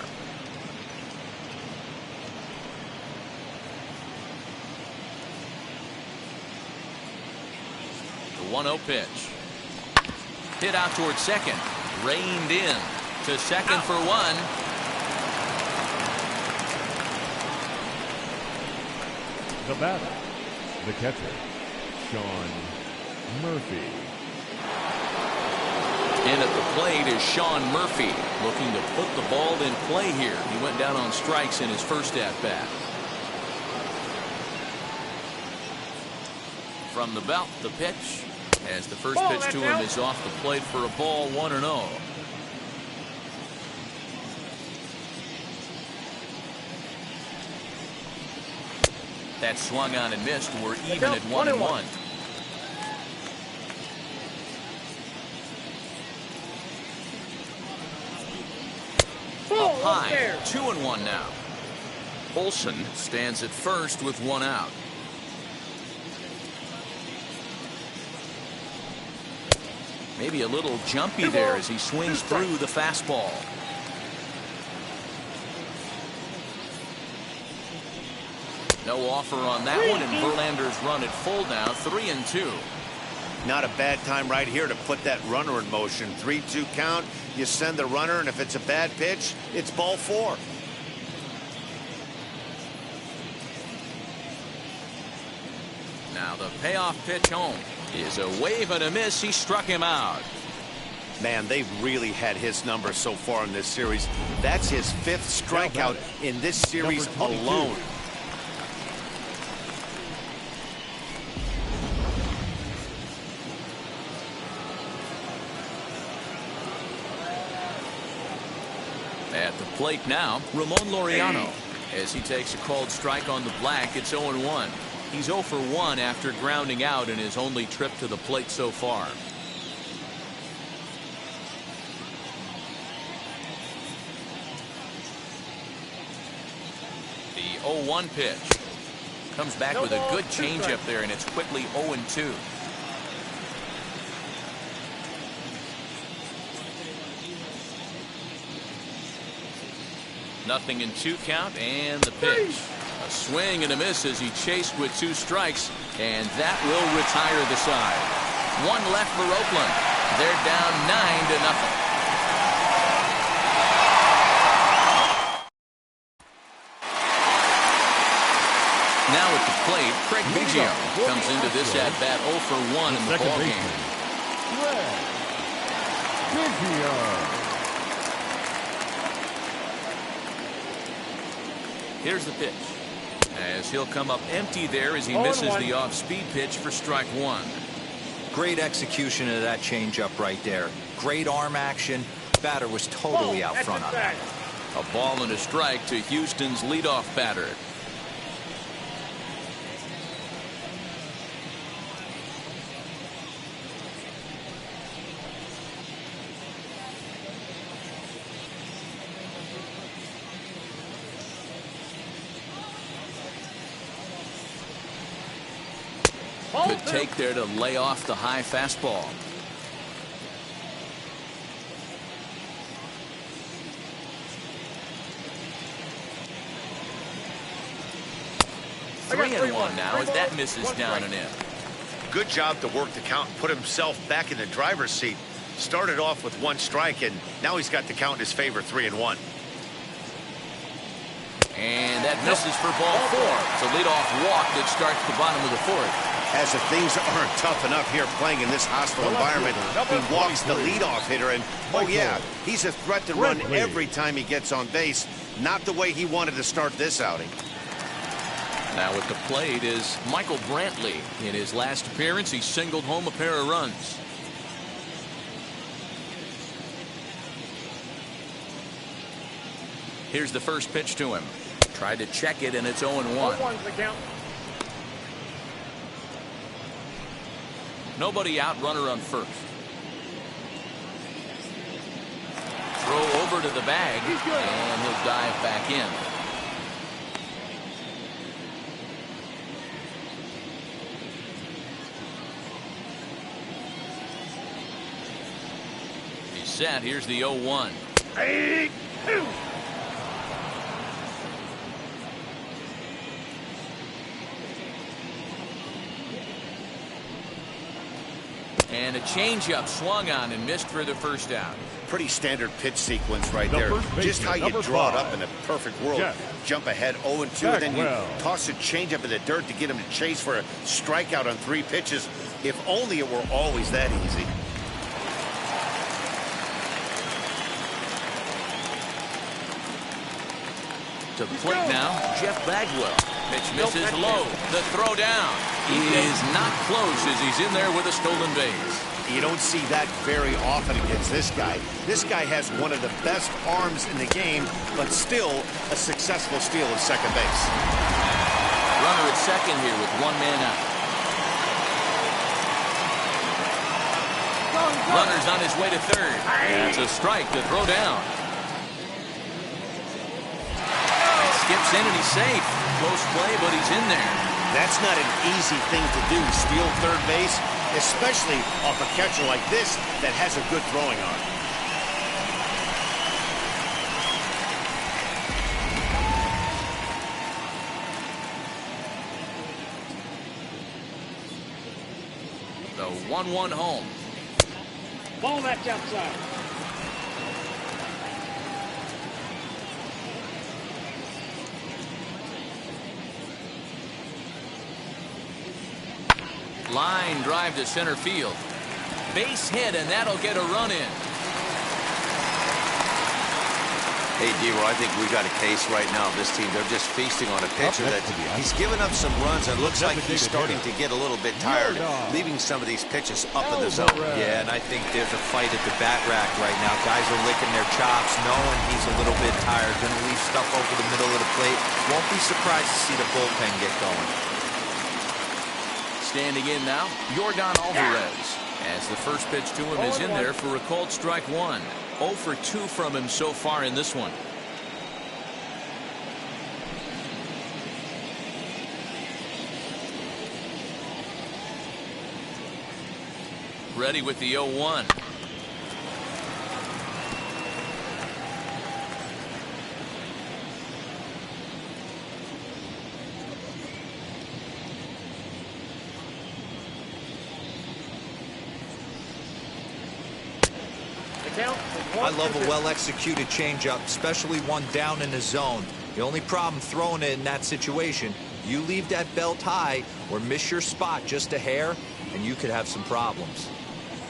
[SPEAKER 1] The 1-0 pitch. Hit out toward second. Reined in to second for 1.
[SPEAKER 5] The batter, the catcher, Sean Murphy.
[SPEAKER 1] In at the plate is Sean Murphy, looking to put the ball in play here. He went down on strikes in his first at-bat. From the belt, the pitch, as the first pitch to him is off the plate for a ball, 1-0. That swung on and missed. We're even at 1-1. Up high, 2-1 now. Olson stands at first with 1 out. Maybe a little jumpy there as he swings through the fastball. No offer on that one, and Verlander's run at full now, 3-2.
[SPEAKER 4] Not a bad time right here to put that runner in motion. 3-2 count. You send the runner, and if it's a bad pitch, it's ball 4.
[SPEAKER 1] Now the payoff pitch home is a wave and a miss. He struck him out.
[SPEAKER 4] Man, they've really had his number so far in this series. That's his 5th strikeout in this series alone.
[SPEAKER 1] At the plate now, Ramon Laureano. As he takes a called strike on the black, it's 0-1. He's 0 for 1 after grounding out in his only trip to the plate so far. The 0-1 pitch. Comes back with a good changeup there, and it's quickly 0-2. Nothing in 2 count, and the pitch. A swing and a miss as he chased with 2 strikes, and that will retire the side. 1 left for Oakland. They're down 9-0. Now at the plate, Craig Biggio comes into this at-bat 0 for 1 in the ballgame.
[SPEAKER 5] Biggio.
[SPEAKER 1] Here's the pitch. As he'll come up empty there as he misses the off-speed pitch for strike 1.
[SPEAKER 3] Great execution of that changeup right there. Great arm action. Batter was totally out front on that.
[SPEAKER 1] A ball and a strike to Houston's leadoff batter. Good take there to lay off the high fastball. Three and one now as that misses down and in.
[SPEAKER 4] Good job to work the count and put himself back in the driver's seat. Started off with 1 strike, and now he's got the count in his favor, 3-1.
[SPEAKER 1] And that misses for ball 4. It's a leadoff walk that starts the bottom of the 4th.
[SPEAKER 4] As if things aren't tough enough here playing in this hostile environment, he walks the leadoff hitter, and oh yeah, he's a threat to run every time he gets on base. Not the way he wanted to start this outing.
[SPEAKER 1] Now at the plate is Michael Brantley. In his last appearance, he singled home a pair of runs. Here's the first pitch to him. Tried to check it, and it's 0-1. Nobody out, runner on first. Throw over to the bag, and he'll dive back in. He's set. Here's the 0-1. And a changeup swung on and missed for the first out.
[SPEAKER 4] Pretty standard pitch sequence right there. Just how you draw it up in a perfect world. Jump ahead 0-2, and then you toss a changeup in the dirt to get him to chase for a strikeout on 3 pitches. If only it were always that easy.
[SPEAKER 1] To the plate now, Jeff Bagwell. Pitch misses low. The throw down. He is not close as he's in there with a stolen base.
[SPEAKER 4] You don't see that very often against this guy. This guy has one of the best arms in the game, but still a successful steal of second base.
[SPEAKER 1] Runner at second here with 1 man out. Runner's on his way to third. That's a strike to throw down. Skips in and he's safe. Close play, but he's in there.
[SPEAKER 4] That's not an easy thing to do, steal third base, especially off a catcher like this that has a good throwing arm.
[SPEAKER 1] 1-1 home.
[SPEAKER 6] Ball match outside.
[SPEAKER 1] Line drive to center field. Base hit, and that'll get a run in.
[SPEAKER 2] Hey, D-Roy, I think we got a case right now of this team. They're just feasting on a pitcher that he's given up some runs and looks like he's starting to get a little bit tired, leaving some of these pitches up in the zone.
[SPEAKER 3] Yeah, and I think there's a fight at the bat rack right now. Guys are licking their chops, knowing he's a little bit tired, going to leave stuff over the middle of the plate. Won't be surprised to see the bullpen get going.
[SPEAKER 1] Standing in now, Yordan Alvarez. As the first pitch to him is in there for a called strike one. 0 for 2 from him so far in this one. Ready with the 0-1.
[SPEAKER 3] I love a well-executed changeup, especially one down in the zone. The only problem throwing it in that situation, you leave that belt high or miss your spot just a hair, and you could have some problems.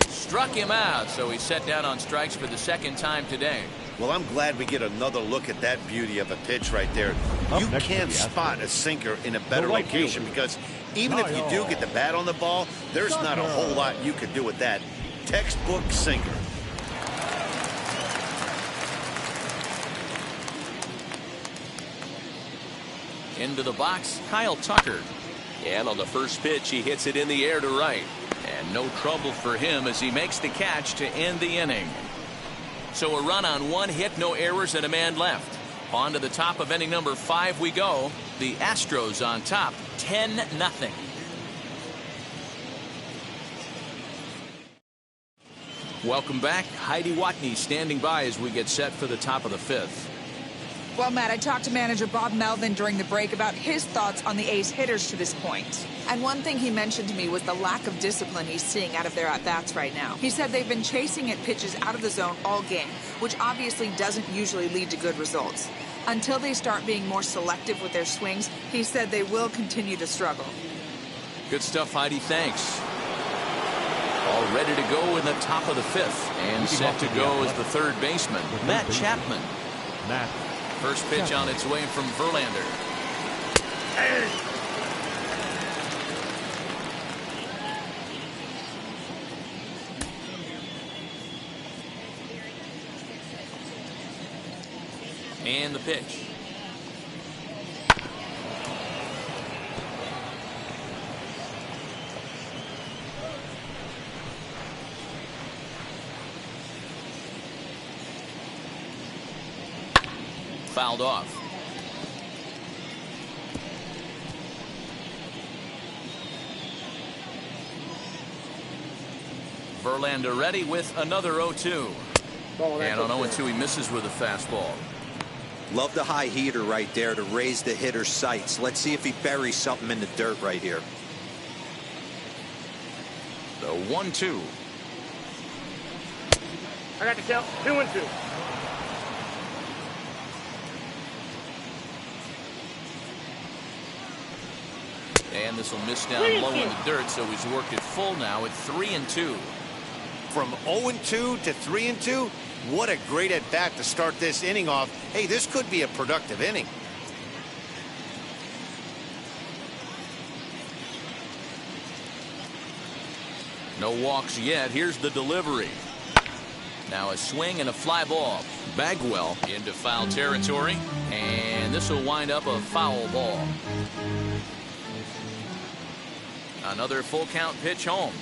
[SPEAKER 1] Struck him out, so he's set down on strikes for the second time today.
[SPEAKER 4] Well, I'm glad we get another look at that beauty of a pitch right there. You can't spot a sinker in a better location because even if you do get the bat on the ball, there's not a whole lot you could do with that. Textbook sinker.
[SPEAKER 1] Into the box, Kyle Tucker. And on the first pitch, he hits it in the air to right. And no trouble for him as he makes the catch to end the inning. So a run on 1 hit, no errors, and a man left. On to the top of inning number 5 we go. The Astros on top, 10-0. Welcome back. Heidi Watney standing by as we get set for the top of the 5th.
[SPEAKER 8] Well, Matt, I talked to manager Bob Melvin during the break about his thoughts on the A's hitters to this point. And one thing he mentioned to me was the lack of discipline he's seeing out of their at-bats right now. He said they've been chasing at pitches out of the zone all game, which obviously doesn't usually lead to good results. Until they start being more selective with their swings, he said they will continue to struggle.
[SPEAKER 1] Good stuff, Heidi. Thanks. All ready to go in the top of the 5th. And set to go as the third baseman, Matt Chapman. First pitch on its way from Verlander. And the pitch. Fouled off. Verlander ready with another 0-2. And on 0-2 he misses with a fastball.
[SPEAKER 3] Love the high heater right there to raise the hitter's sights. Let's see if he buries something in the dirt right here.
[SPEAKER 1] The 1-2.
[SPEAKER 6] I got the count. 2-2.
[SPEAKER 1] And this will miss down low in the dirt, so he's worked it full now at 3-2.
[SPEAKER 4] From 0-2 to 3-2, what a great at bat to start this inning off. Hey, this could be a productive inning.
[SPEAKER 1] No walks yet. Here's the delivery. Now a swing and a fly ball. Bagwell into foul territory, and this will wind up a foul ball. Another full count pitch home.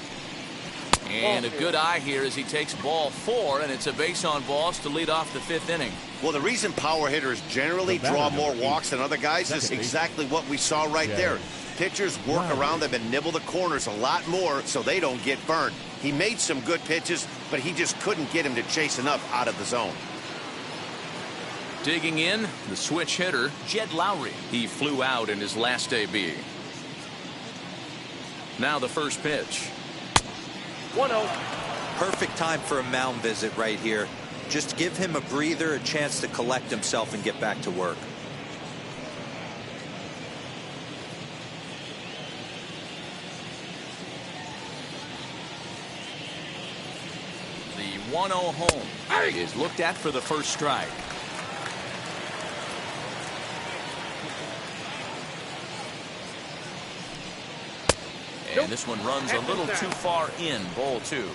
[SPEAKER 1] And a good eye here as he takes ball 4, and it's a base on balls to lead off the 5th inning.
[SPEAKER 4] Well, the reason power hitters generally draw more walks than other guys is exactly what we saw right there. Pitchers work around them and nibble the corners a lot more so they don't get burned. He made some good pitches, but he just couldn't get him to chase enough out of the zone.
[SPEAKER 1] Digging in, the switch hitter, Jed Lowry. He flew out in his last AB. Now the first pitch.
[SPEAKER 6] 1-0.
[SPEAKER 3] Perfect time for a mound visit right here. Just give him a breather, a chance to collect himself and get back to work.
[SPEAKER 1] The 1-0 home is looked at for the first strike. And this one runs a little too far in. Ball 2.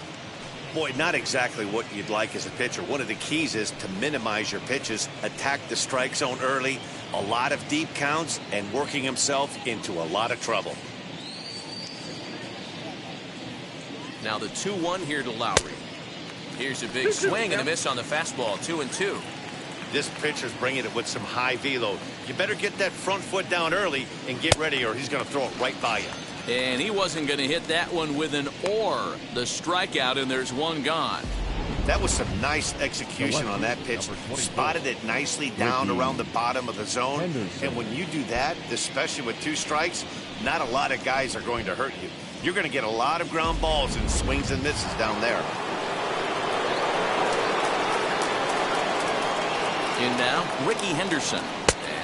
[SPEAKER 4] Boy, not exactly what you'd like as a pitcher. One of the keys is to minimize your pitches, attack the strike zone early, a lot of deep counts, and working himself into a lot of trouble.
[SPEAKER 1] Now the 2-1 here to Lowry. Here's a big swing and a miss on the fastball. 2-2.
[SPEAKER 4] This pitcher's bringing it with some high velo. You better get that front foot down early and get ready, or he's going to throw it right by you.
[SPEAKER 1] And he wasn't going to hit that one with an or. The strikeout, and there's one gone.
[SPEAKER 4] That was some nice execution on that pitch. Spotted it nicely down around the bottom of the zone. And when you do that, especially with 2 strikes, not a lot of guys are going to hurt you. You're going to get a lot of ground balls and swings and misses down there.
[SPEAKER 1] In now, Ricky Henderson.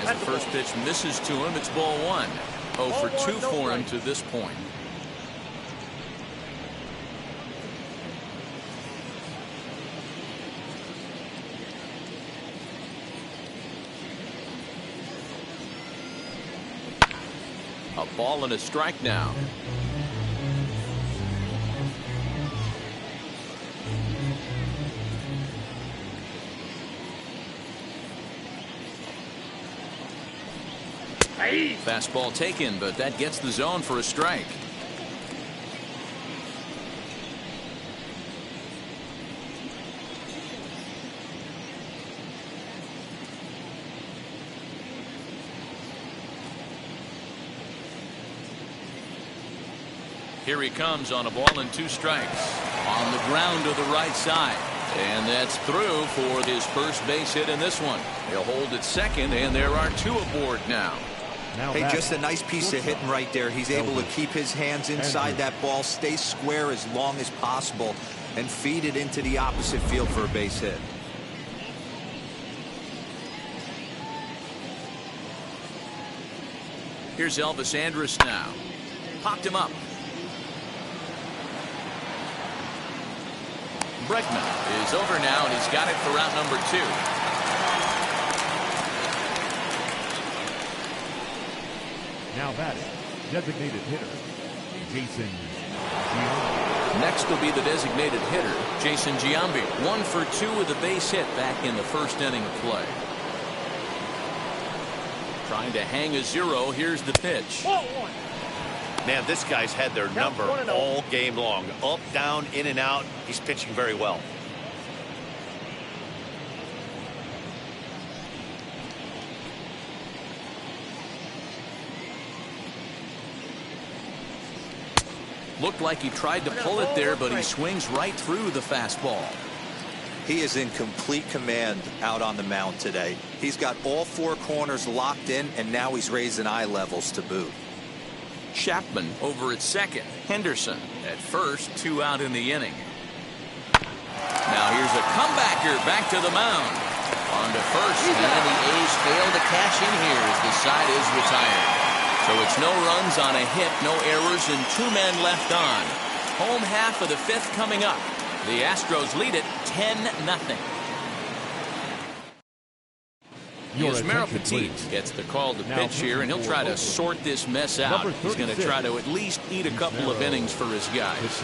[SPEAKER 1] As the first pitch misses to him, it's ball 1. 0 for 2 for him to this point. A ball and a strike now. Fastball taken, but that gets the zone for a strike. Here he comes on a ball and 2 strikes. On the ground to the right side. And that's through for his first base hit in this one. He'll hold at second, and there are 2 aboard now.
[SPEAKER 3] Hey, just a nice piece of hitting right there. He's able to keep his hands inside that ball, stay square as long as possible, and feed it into the opposite field for a base hit.
[SPEAKER 1] Here's Elvis Andrus now. Popped him up. Bregman is over now, and he's got it for round number 2.
[SPEAKER 5] Now batting, designated hitter, Jason Giambi.
[SPEAKER 1] Next will be the designated hitter, Jason Giambi. 1 for 2 with a base hit back in the first inning of play. Trying to hang a 0. Here's the pitch.
[SPEAKER 4] Man, this guy's had their number all game long. Up, down, in and out. He's pitching very well.
[SPEAKER 1] Looked like he tried to pull it there, but he swings right through the fastball.
[SPEAKER 3] He is in complete command out on the mound today. He's got all 4 corners locked in, and now he's raising eye levels to boot.
[SPEAKER 1] Chapman over at second. Henderson at first. 2 out in the inning. Now here's a comebacker back to the mound. On to first, and the A's fail to cash in here as the side is retired. So it's no runs on a hit, no errors, and 2 men left on. Home half of the 5th coming up. The Astros lead it 10-0. Here's Petit gets the call to pitch here, and he'll try to sort this mess out. He's going to try to at least eat a couple of innings for his guys.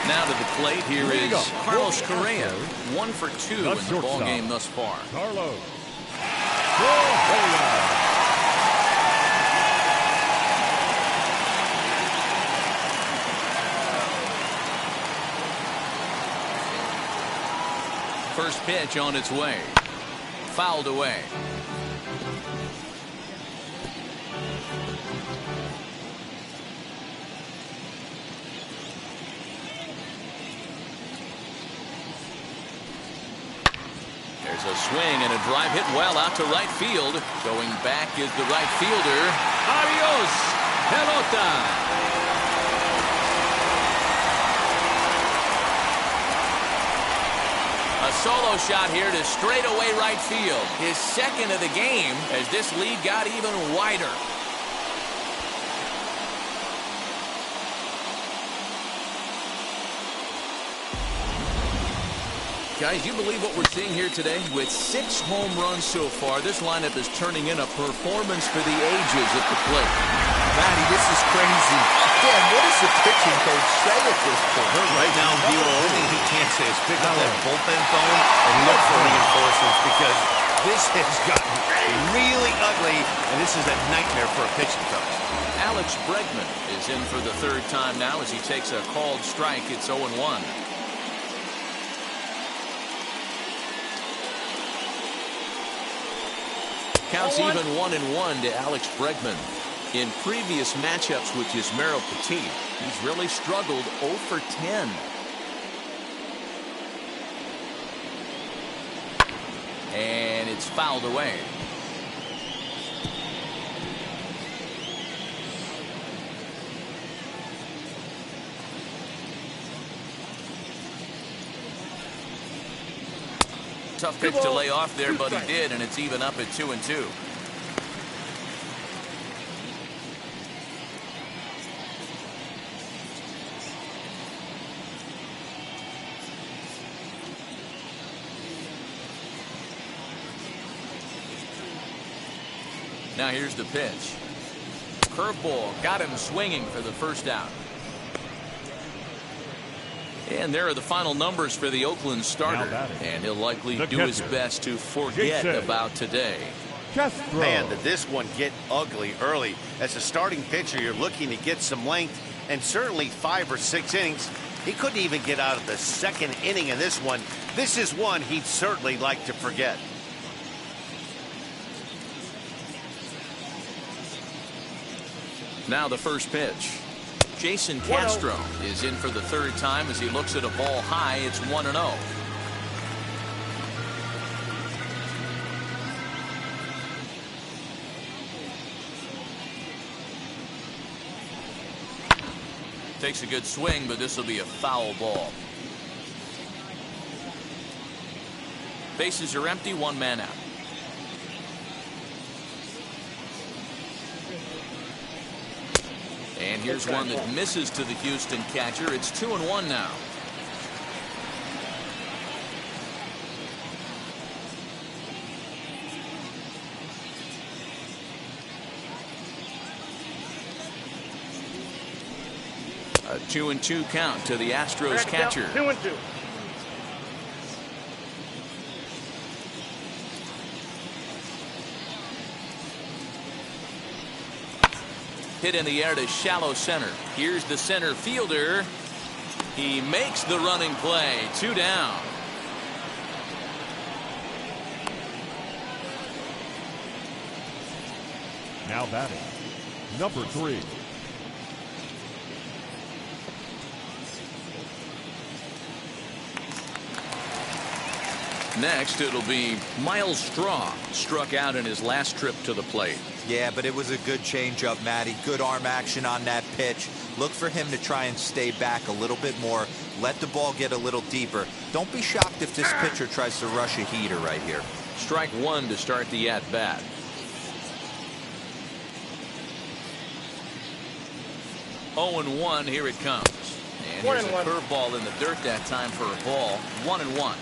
[SPEAKER 1] Now to the plate, here is Carlos Correa. 1 for 2 in the ball game thus far.
[SPEAKER 5] Carlos Correa.
[SPEAKER 1] First pitch on its way. Fouled away. There's a swing and a drive hit well out to right field. Going back is the right fielder. Adios, pelota. A solo shot here to straightaway right field. His second of the game as this lead got even wider. Guys, you believe what we're seeing here today? With 6 home runs so far, this lineup is turning in a performance for the ages at the plate.
[SPEAKER 3] Matty, this is crazy. Dan, what does the pitching coach say at this point?
[SPEAKER 4] Right now, the only thing he can't say is pick up that bullpen phone and look for reinforcements, because this has gotten really ugly, and this is a nightmare for a pitching coach.
[SPEAKER 1] Alex Bregman is in for the 3rd time now as he takes a called strike. It's 0-1. Counts even 1-1 to Alex Bregman. In previous matchups with Yusmeiro Petit, he's really struggled 0 for 10. And it's fouled away. Tough pitch to lay off there, but he did, and it's even up at 2-2. Now here's the pitch. Curveball got him swinging for the first out. And there are the final numbers for the Oakland starter. And he'll likely do his best to forget about today.
[SPEAKER 4] Man, did this one get ugly early. As a starting pitcher, you're looking to get some length, and certainly 5 or 6 innings. He couldn't even get out of the 2nd inning in this one. This is one he'd certainly like to forget.
[SPEAKER 1] Now the first pitch. Jason Castro is in for the 3rd time as he looks at a ball high. It's 1-0. Takes a good swing, but this will be a foul ball. Bases are empty, 1 man out. And here's one that misses to the Houston catcher. It's 2-1 now. A 2-2 count to the Astros catcher.
[SPEAKER 6] 2-2.
[SPEAKER 1] Hit in the air to shallow center. Here's the center fielder. He makes the running play. 2 down.
[SPEAKER 5] Now batting, number 3.
[SPEAKER 1] Next, it'll be Miles Straw. Struck out in his last trip to the plate.
[SPEAKER 3] Yeah, but it was a good changeup, Matty. Good arm action on that pitch. Look for him to try and stay back a little bit more. Let the ball get a little deeper. Don't be shocked if this pitcher tries to rush a heater right here.
[SPEAKER 1] Strike 1 to start the at-bat. Oh, 0-1, here it comes. And here's a curveball in the dirt that time for a ball. 1-1.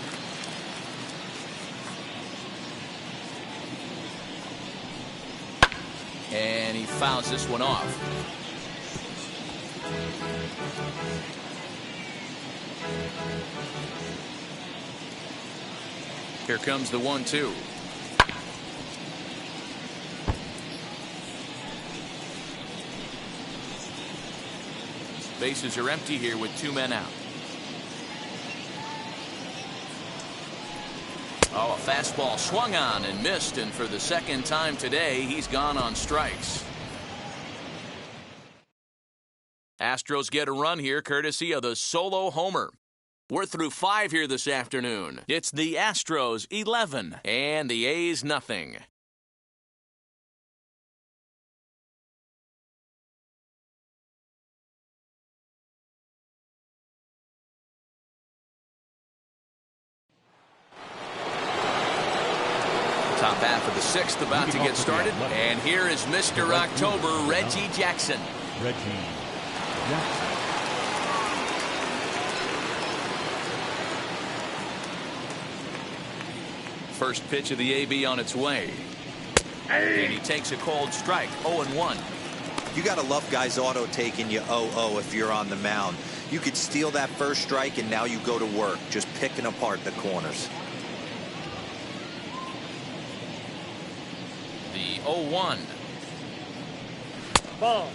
[SPEAKER 1] And he fouls this one off. Here comes the 1-2. Bases are empty here with 2 men out. Oh, a fastball swung on and missed, and for the 2nd time today, he's gone on strikes. Astros get a run here courtesy of the solo homer. We're through 5 here this afternoon. It's the Astros 11 and the A's nothing. Top half of the 6th about to get started. And here is Mr. October, Reggie Jackson.
[SPEAKER 5] Reggie Jackson.
[SPEAKER 1] First pitch of the AB on its way. And he takes a cold strike, 0-1.
[SPEAKER 3] You got to love guys auto taking you 0-0 if you're on the mound. You could steal that first strike and now you go to work just picking apart the corners.
[SPEAKER 1] The 0-1.
[SPEAKER 6] Ball.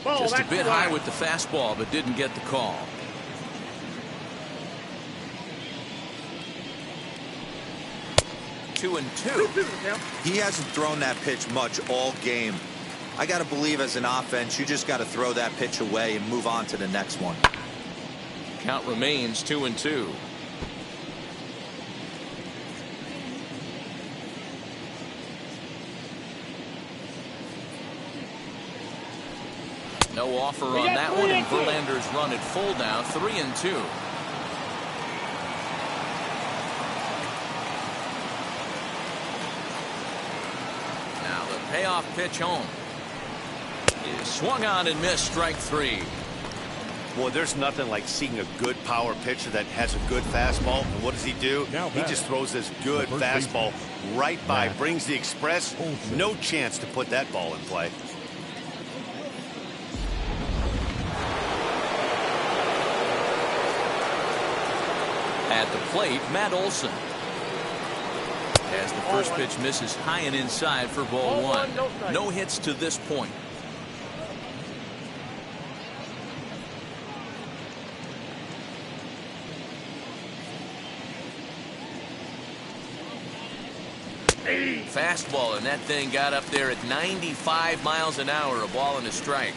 [SPEAKER 1] Just a bit high with the fastball, but didn't get the call. Two and two.
[SPEAKER 3] He hasn't thrown that pitch much all game. I got to believe as an offense, you just got to throw that pitch away and move on to the next one.
[SPEAKER 1] Count remains 2-2. No offer on that one, and Verlander's run at full now, 3-2. Now the payoff pitch home is swung on and missed, strike 3.
[SPEAKER 4] Boy, there's nothing like seeing a good power pitcher that has a good fastball. And what does he do? He just throws this good fastball right by, brings the express. No chance to put that ball in play.
[SPEAKER 1] At the plate, Matt Olson. As the first pitch misses high and inside for ball 1. No hits to this point. Fastball, and that thing got up there at 95 miles an hour, a ball and a strike.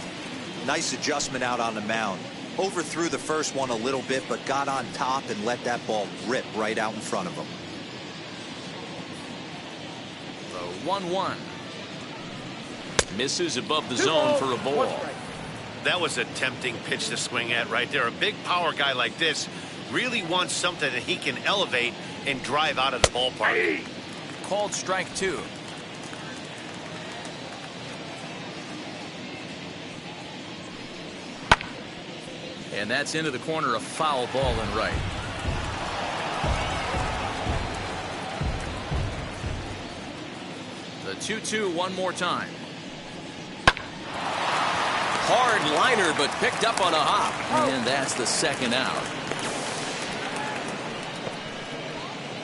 [SPEAKER 3] Nice adjustment out on the mound. Overthrew the first one a little bit, but got on top and let that ball rip right out in front of him.
[SPEAKER 1] The 1-1. Misses above the zone for a ball.
[SPEAKER 4] That was a tempting pitch to swing at right there. A big power guy like this really wants something that he can elevate and drive out of the ballpark.
[SPEAKER 1] Called strike 2. And that's into the corner, a foul ball and right. The 2-2 one more time. Hard liner, but picked up on a hop. And that's the second out.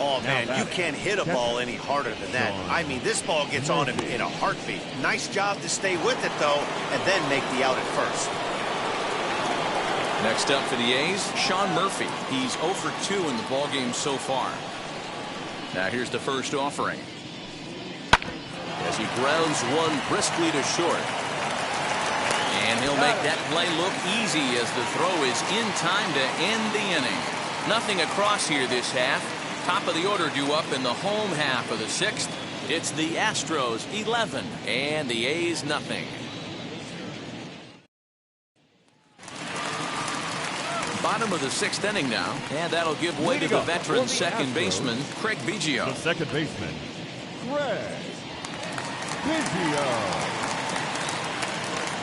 [SPEAKER 4] Oh, man, you can't hit a ball any harder than that. I mean, this ball gets on him in a heartbeat. Nice job to stay with it, though, and then make the out at first.
[SPEAKER 1] Next up for the A's, Sean Murphy. He's 0 for 2 in the ballgame so far. Now here's the first offering. As he grounds one briskly to short. And he'll make that play look easy as the throw is in time to end the inning. Nothing across here this half. Top of the order due up in the home half of the 6th. It's the Astros 11 and the A's nothing. Bottom of the 6th inning now, and that'll give way to the veteran second baseman, Craig Biggio.
[SPEAKER 5] The second baseman, Craig Biggio.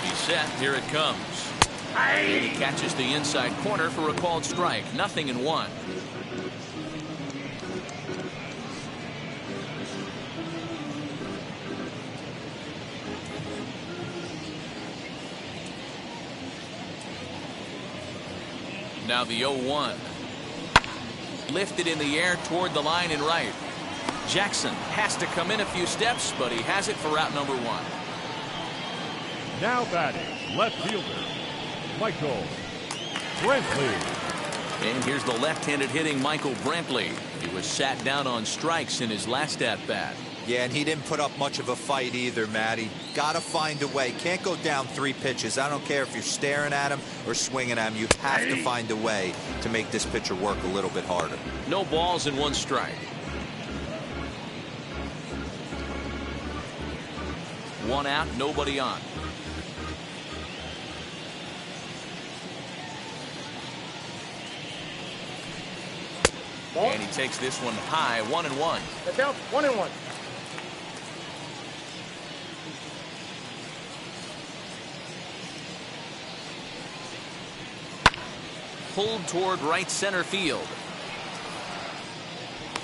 [SPEAKER 1] He's set. Here it comes. And he catches the inside corner for a called strike. 0-1. Now the 0-1. Lifted in the air toward the line and right. Jackson has to come in a few steps, but he has it for route number 1.
[SPEAKER 5] Now batting, left fielder, Michael Brantley.
[SPEAKER 1] And here's the left-handed hitting Michael Brantley. He was sat down on strikes in his last at-bat.
[SPEAKER 3] Yeah, and he didn't put up much of a fight either, Matty. Got to find a way. Can't go down 3 pitches. I don't care if you're staring at him or swinging at him. You have to find a way to make this pitcher work a little bit harder.
[SPEAKER 1] No balls and 1 strike. 1 out, nobody on.
[SPEAKER 6] Ball.
[SPEAKER 1] And he takes this one high, 1-1.
[SPEAKER 6] Get down, 1-1.
[SPEAKER 1] Pulled toward right center field.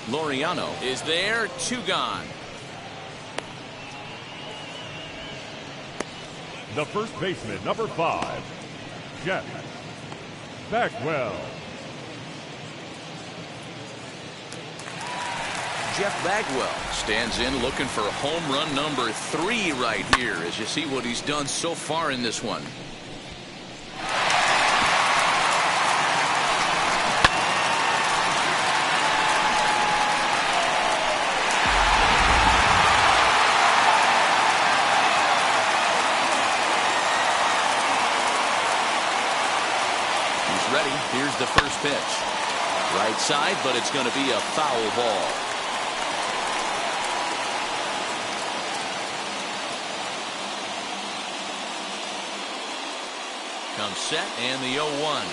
[SPEAKER 1] Laureano is there, 2 gone.
[SPEAKER 5] The first baseman, number 5, Jeff Bagwell.
[SPEAKER 1] Jeff Bagwell stands in looking for home run number 3 right here as you see what he's done so far in this one. He's ready. Here's the first pitch. Right side, but it's going to be a foul ball. Comes set and the 0-1.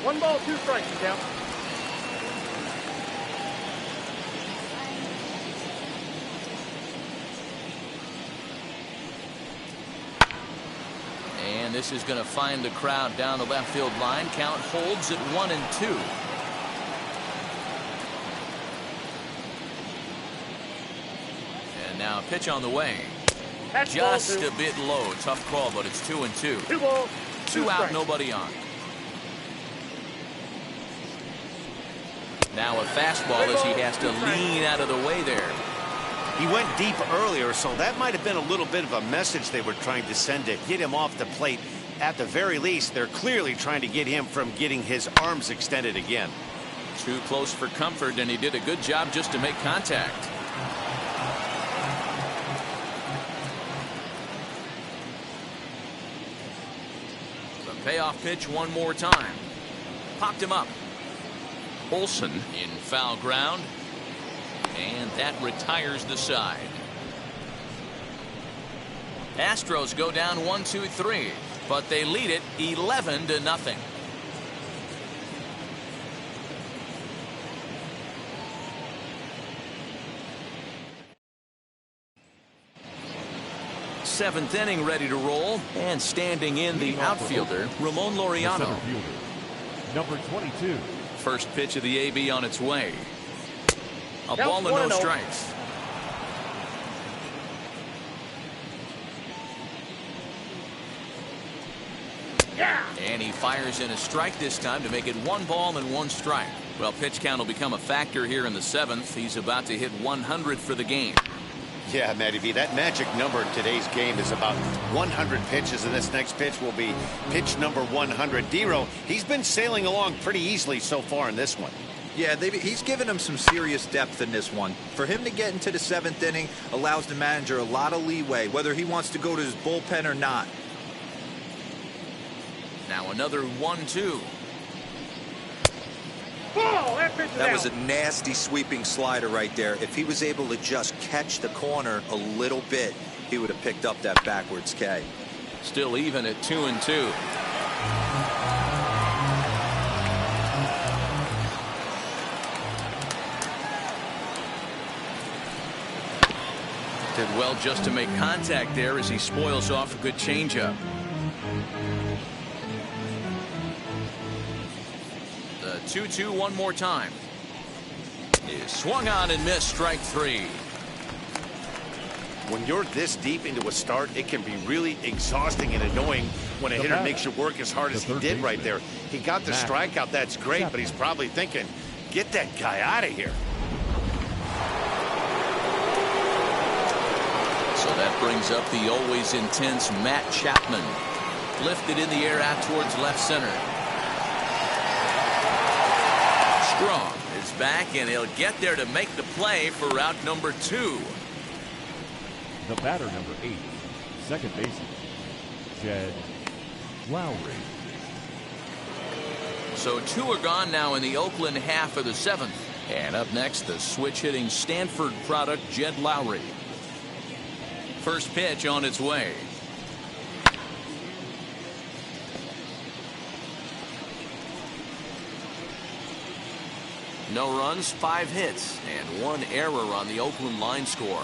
[SPEAKER 6] One ball, 2 strikes, he's down.
[SPEAKER 1] And this is going to find the crowd down the left field line. Count holds at 1-2. And now a pitch on the way.
[SPEAKER 6] That's
[SPEAKER 1] Just
[SPEAKER 6] ball
[SPEAKER 1] a bit low. Tough call, but it's 2-2.
[SPEAKER 6] 2 balls,
[SPEAKER 1] 2 out,
[SPEAKER 6] strikes.
[SPEAKER 1] nobody on. Now a fastball as he has to lean out of the way there.
[SPEAKER 4] He went deep earlier, so that might have been a little bit of a message they were trying to send to get him off the plate. At the very least, they're clearly trying to get him from getting his arms extended again.
[SPEAKER 1] Too close for comfort, and he did a good job just to make contact. The payoff pitch one more time. Popped him up. Olsen in foul ground. And that retires the side. Astros go down 1-2-3, but they lead it 11-0. Seventh inning ready to roll, and standing in the outfielder, Ramon Laureano.
[SPEAKER 5] Center fielder, number 22.
[SPEAKER 1] First pitch of the AB on its way. A
[SPEAKER 6] Count
[SPEAKER 1] ball and no
[SPEAKER 6] 1-0.
[SPEAKER 1] strikes.
[SPEAKER 6] Yeah.
[SPEAKER 1] And he fires in a strike this time to make it 1 ball and 1 strike. Well, pitch count will become a factor here in the 7th. He's about to hit 100 for the game.
[SPEAKER 4] Yeah, Matty V, that magic number in today's game is about 100 pitches, and this next pitch will be pitch number 100. Dero, he's been sailing along pretty easily so far in this one.
[SPEAKER 3] Yeah, he's given him some serious depth in this one. For him to get into the 7th inning allows the manager a lot of leeway, whether he wants to go to his bullpen or not.
[SPEAKER 1] Now another 1-2.
[SPEAKER 6] Ball, that pitch is
[SPEAKER 3] That
[SPEAKER 6] out.
[SPEAKER 3] was a nasty sweeping slider right there. If he was able to just catch the corner a little bit, he would have picked up that backwards K.
[SPEAKER 1] Still even at 2-2. Did well just to make contact there as he spoils off a good changeup. The 2-2 one more time. Is swung on and missed, strike 3.
[SPEAKER 4] When you're this deep into a start, it can be really exhausting and annoying when a hitter makes you work as hard as he did right there. He got the strikeout, that's great, but he's probably thinking, get that guy out of here.
[SPEAKER 1] That brings up the always intense Matt Chapman. Lifted in the air out towards left center. Strong is back, and he'll get there to make the play for out number 2.
[SPEAKER 5] The batter, number 8, second baseman, Jed Lowry.
[SPEAKER 1] So 2 are gone now in the Oakland half of the 7th. And up next, the switch-hitting Stanford product, Jed Lowry. First pitch on its way. No runs, 5 hits, and 1 error on the Oakland line score.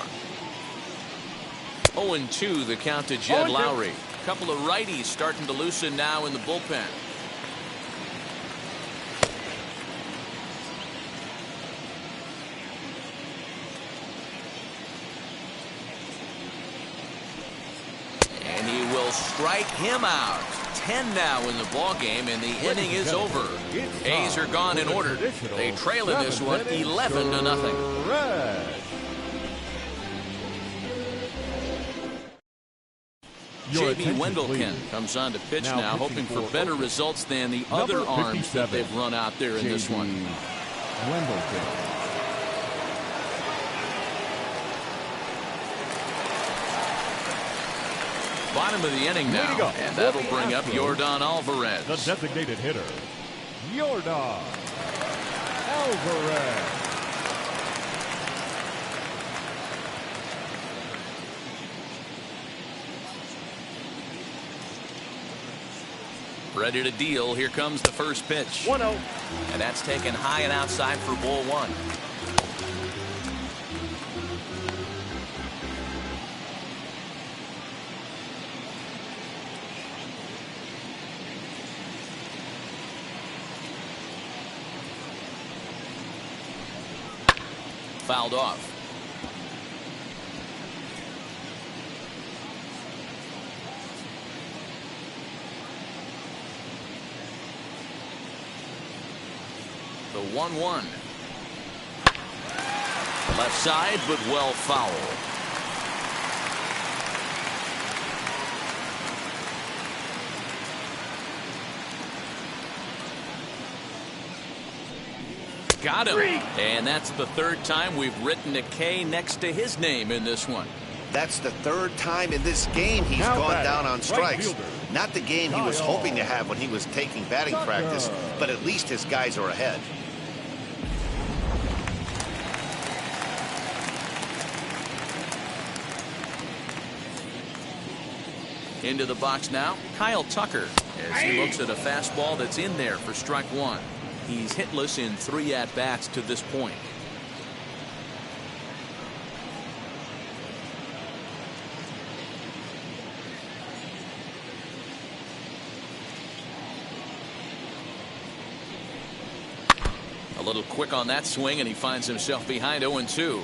[SPEAKER 1] 0-2 the count to Jed Lowry. A couple of righties starting to loosen now in the bullpen. And he will strike him out. 10 now in the ball game, and the inning is over. A's are gone in order. They trail in this one 11-0. J.B. Wendelken comes on to pitch now, hoping for better results than the other arms that they've run out there in this one.
[SPEAKER 5] Wendelken.
[SPEAKER 1] Bottom of the inning now, and that'll bring up Yordan Alvarez.
[SPEAKER 5] The designated hitter, Yordan Alvarez.
[SPEAKER 1] Ready to deal. Here comes the first pitch.
[SPEAKER 6] 1-0.
[SPEAKER 1] And that's taken high and outside for ball 1. Fouled off. The 1-1. Left side, but well foul. Got him. And that's the 3rd time we've written a K next to his name in this one.
[SPEAKER 4] That's the 3rd time in this game he's gone down on strikes. Not the game he was hoping to have when he was taking batting practice, but at least his guys are ahead.
[SPEAKER 1] Into the box now, Kyle Tucker, as he looks at a fastball that's in there for strike 1. He's hitless in 3 at-bats to this point. A little quick on that swing, and he finds himself behind 0-2.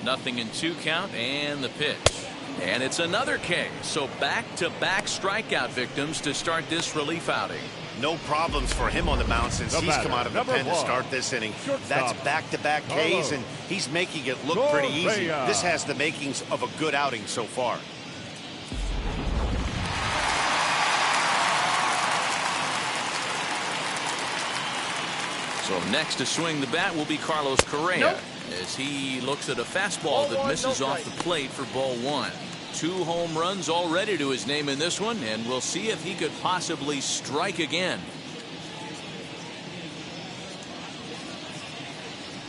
[SPEAKER 1] Nothing in 2 count, and the pitch. And it's another K. So back-to-back strikeout victims to start this relief outing.
[SPEAKER 4] No problems for him on the mound since he's come out of the pen to start this inning. That's back-to-back Ks, and he's making it look pretty easy. This has the makings of a good outing so far.
[SPEAKER 1] So next to swing the bat will be Carlos Correa. As he looks at a fastball that misses off the plate for ball 1. 2 home runs already to his name in this one, and we'll see if he could possibly strike again.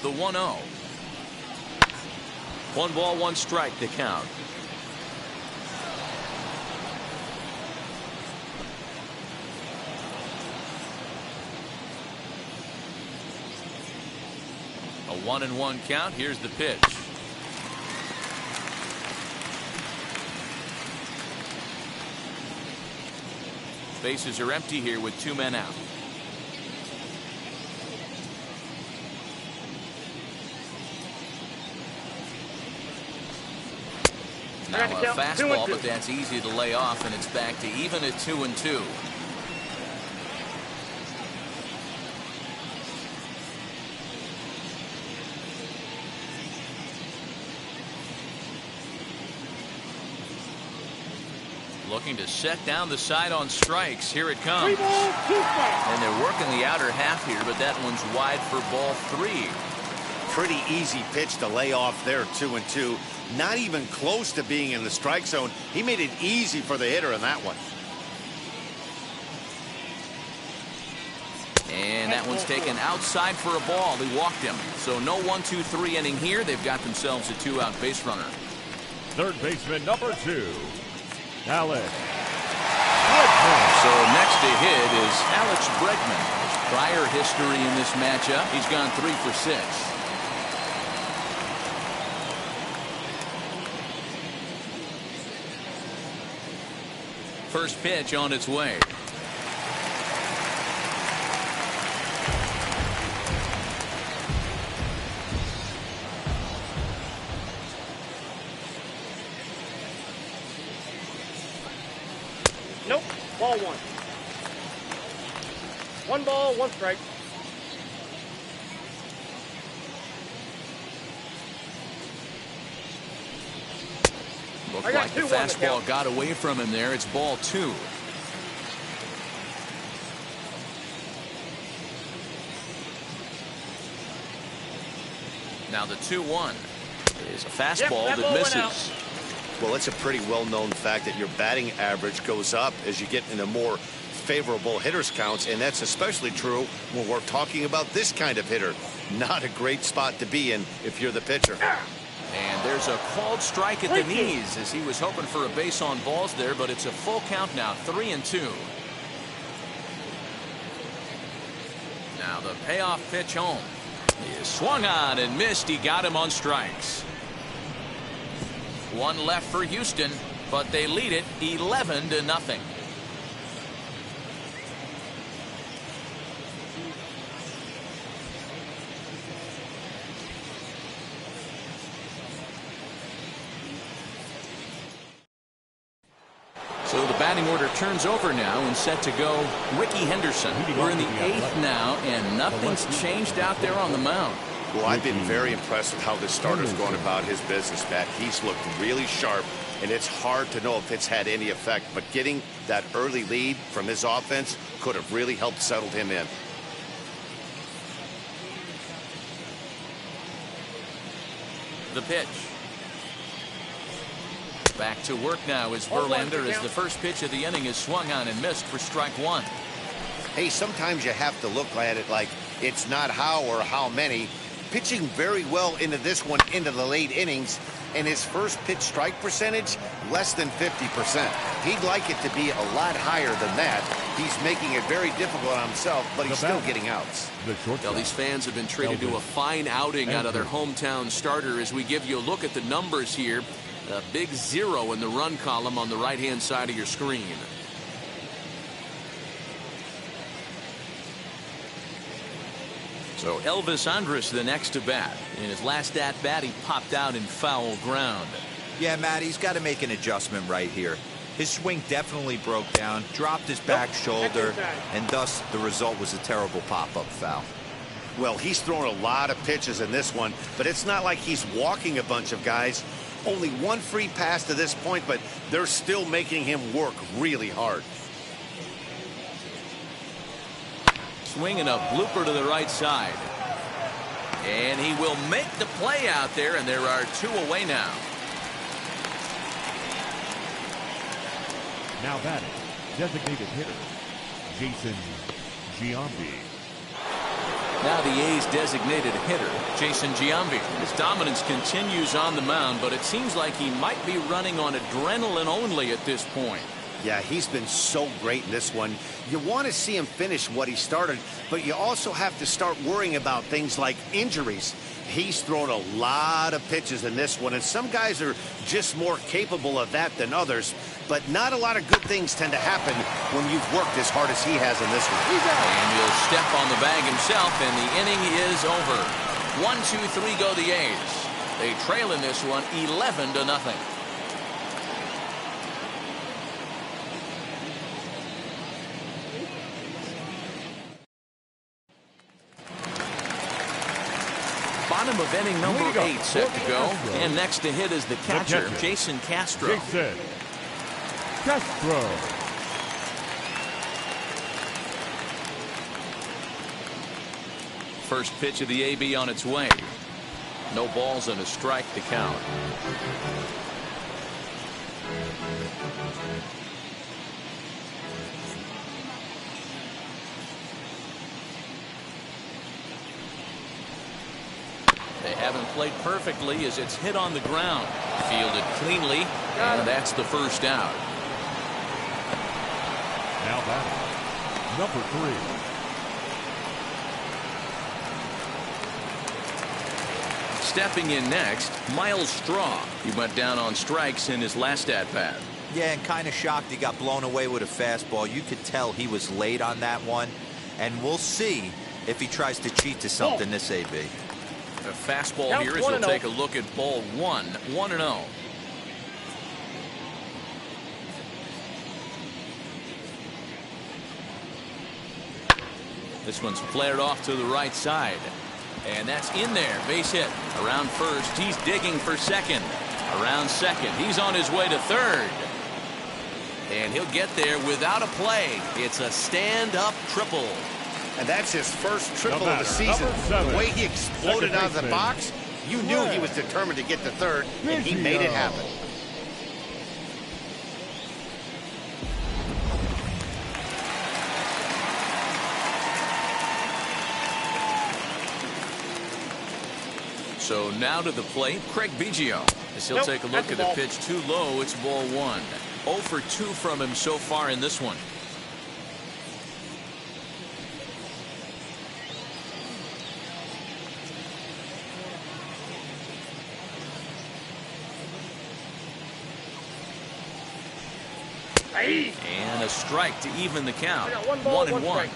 [SPEAKER 1] The 1-0. 1 ball, 1 strike to count. A 1-1 count. Here's the pitch. Bases are empty here with 2 men out. Now a fastball, but that's easy to lay off, and it's back to even at 2-2. Looking to set down the side on strikes. Here it comes.
[SPEAKER 6] 3 balls, 2 strikes.
[SPEAKER 1] And they're working the outer half here, but that one's wide for ball 3.
[SPEAKER 4] Pretty easy pitch to lay off there, 2-2. Not even close to being in the strike zone. He made it easy for the hitter in that one.
[SPEAKER 1] And that one's taken outside for a ball. He walked him. So no 1-2-3 inning here. They've got themselves a 2-out base runner.
[SPEAKER 5] Third baseman number 2, Alex.
[SPEAKER 1] So next to hit is Alex Bregman. His prior history in this matchup, he's gone 3 for 6. First pitch on its way.
[SPEAKER 6] Nope. Ball 1. 1 ball, 1 strike.
[SPEAKER 1] Looked
[SPEAKER 6] I got
[SPEAKER 1] like the
[SPEAKER 6] 2 on the
[SPEAKER 1] fastball
[SPEAKER 6] count.
[SPEAKER 1] got away from him there. It's ball 2. Now the 2-1 is a fastball
[SPEAKER 6] that
[SPEAKER 1] that
[SPEAKER 6] ball went out.
[SPEAKER 1] misses.
[SPEAKER 4] Well, it's a pretty well-known fact that your batting average goes up as you get into more favorable hitters counts, and that's especially true when we're talking about this kind of hitter. Not a great spot to be in if you're the pitcher.
[SPEAKER 1] And there's a called strike at the knees as he was hoping for a base on balls there, but it's a full count now, 3-2. Now the payoff pitch home. He is swung on and missed. He got him on strikes. 1 left for Houston, but they lead it 11-0. So the batting order turns over now and set to go Ricky Henderson. We're in the 8th now, and nothing's changed out there on the mound.
[SPEAKER 4] Well, I've been very impressed with how this starter's going about his business, Matt. He's looked really sharp, and it's hard to know if it's had any effect, but getting that early lead from his offense could have really helped settle him in.
[SPEAKER 1] The pitch. Back to work now is Verlander as the first pitch of the inning is swung on and missed for strike 1.
[SPEAKER 4] Hey, sometimes you have to look at it like it's not how or how many. Pitching very well into this one into the late innings, and his first pitch strike percentage less than 50%. He'd like it to be a lot higher than that. He's making it very difficult on himself, but he's still getting outs.
[SPEAKER 1] Well, these fans have been treated to a fine outing out of their hometown starter as we give you a look at the numbers here. A big 0 in the run column on the right-hand side of your screen. So Elvis Andrus the next to bat. In his last at-bat, he popped out in foul ground.
[SPEAKER 3] Yeah, Matt, he's got to make an adjustment right here. His swing definitely broke down, dropped his back shoulder, and thus the result was a terrible pop-up foul.
[SPEAKER 4] Well, he's thrown a lot of pitches in this one, but it's not like he's walking a bunch of guys. Only 1 free pass to this point, but they're still making him work really hard.
[SPEAKER 1] Swinging a blooper to the right side. And he will make the play out there, and there are 2 away now.
[SPEAKER 5] Now batting, designated hitter, Jason Giambi.
[SPEAKER 1] Now the A's designated hitter, Jason Giambi. His dominance continues on the mound, but it seems like he might be running on adrenaline only at this point.
[SPEAKER 4] Yeah, he's been so great in this one. You want to see him finish what he started, but you also have to start worrying about things like injuries. He's thrown a lot of pitches in this one, and some guys are just more capable of that than others, but not a lot of good things tend to happen when you've worked as hard as he has in this one.
[SPEAKER 1] And he'll step on the bag himself, and the inning is over. 1-2-3 go the A's. They trail in this one 11-0. Bottom of inning number 8 set to go. And next to hit is the catcher, Jason Castro.
[SPEAKER 5] Castro.
[SPEAKER 1] First pitch of the AB on its way. No balls and a strike to count. They haven't played perfectly as it's hit on the ground. Fielded cleanly, and that's the first out.
[SPEAKER 5] Now batting, number 3.
[SPEAKER 1] Stepping in next, Miles Straw. He went down on strikes in his last at-bat.
[SPEAKER 3] Yeah, and kind of shocked he got blown away with a fastball. You could tell he was late on that one. And we'll see if he tries to cheat to something this AB.
[SPEAKER 1] A fastball here as we'll take a look at ball 1. 1-0. This one's flared off to the right side. And that's in there. Base hit. Around first. He's digging for second. Around second. He's on his way to third. And he'll get there without a play. It's a stand-up triple.
[SPEAKER 4] And that's his first triple of the season. The way he exploded out of the box, you knew he was determined to get to third, and he made it happen.
[SPEAKER 1] So now to the plate, Craig Biggio. As he'll take a look at the pitch too low, it's ball 1. 0 for 2 from him so far in this one. And a strike to even the count. 1-1.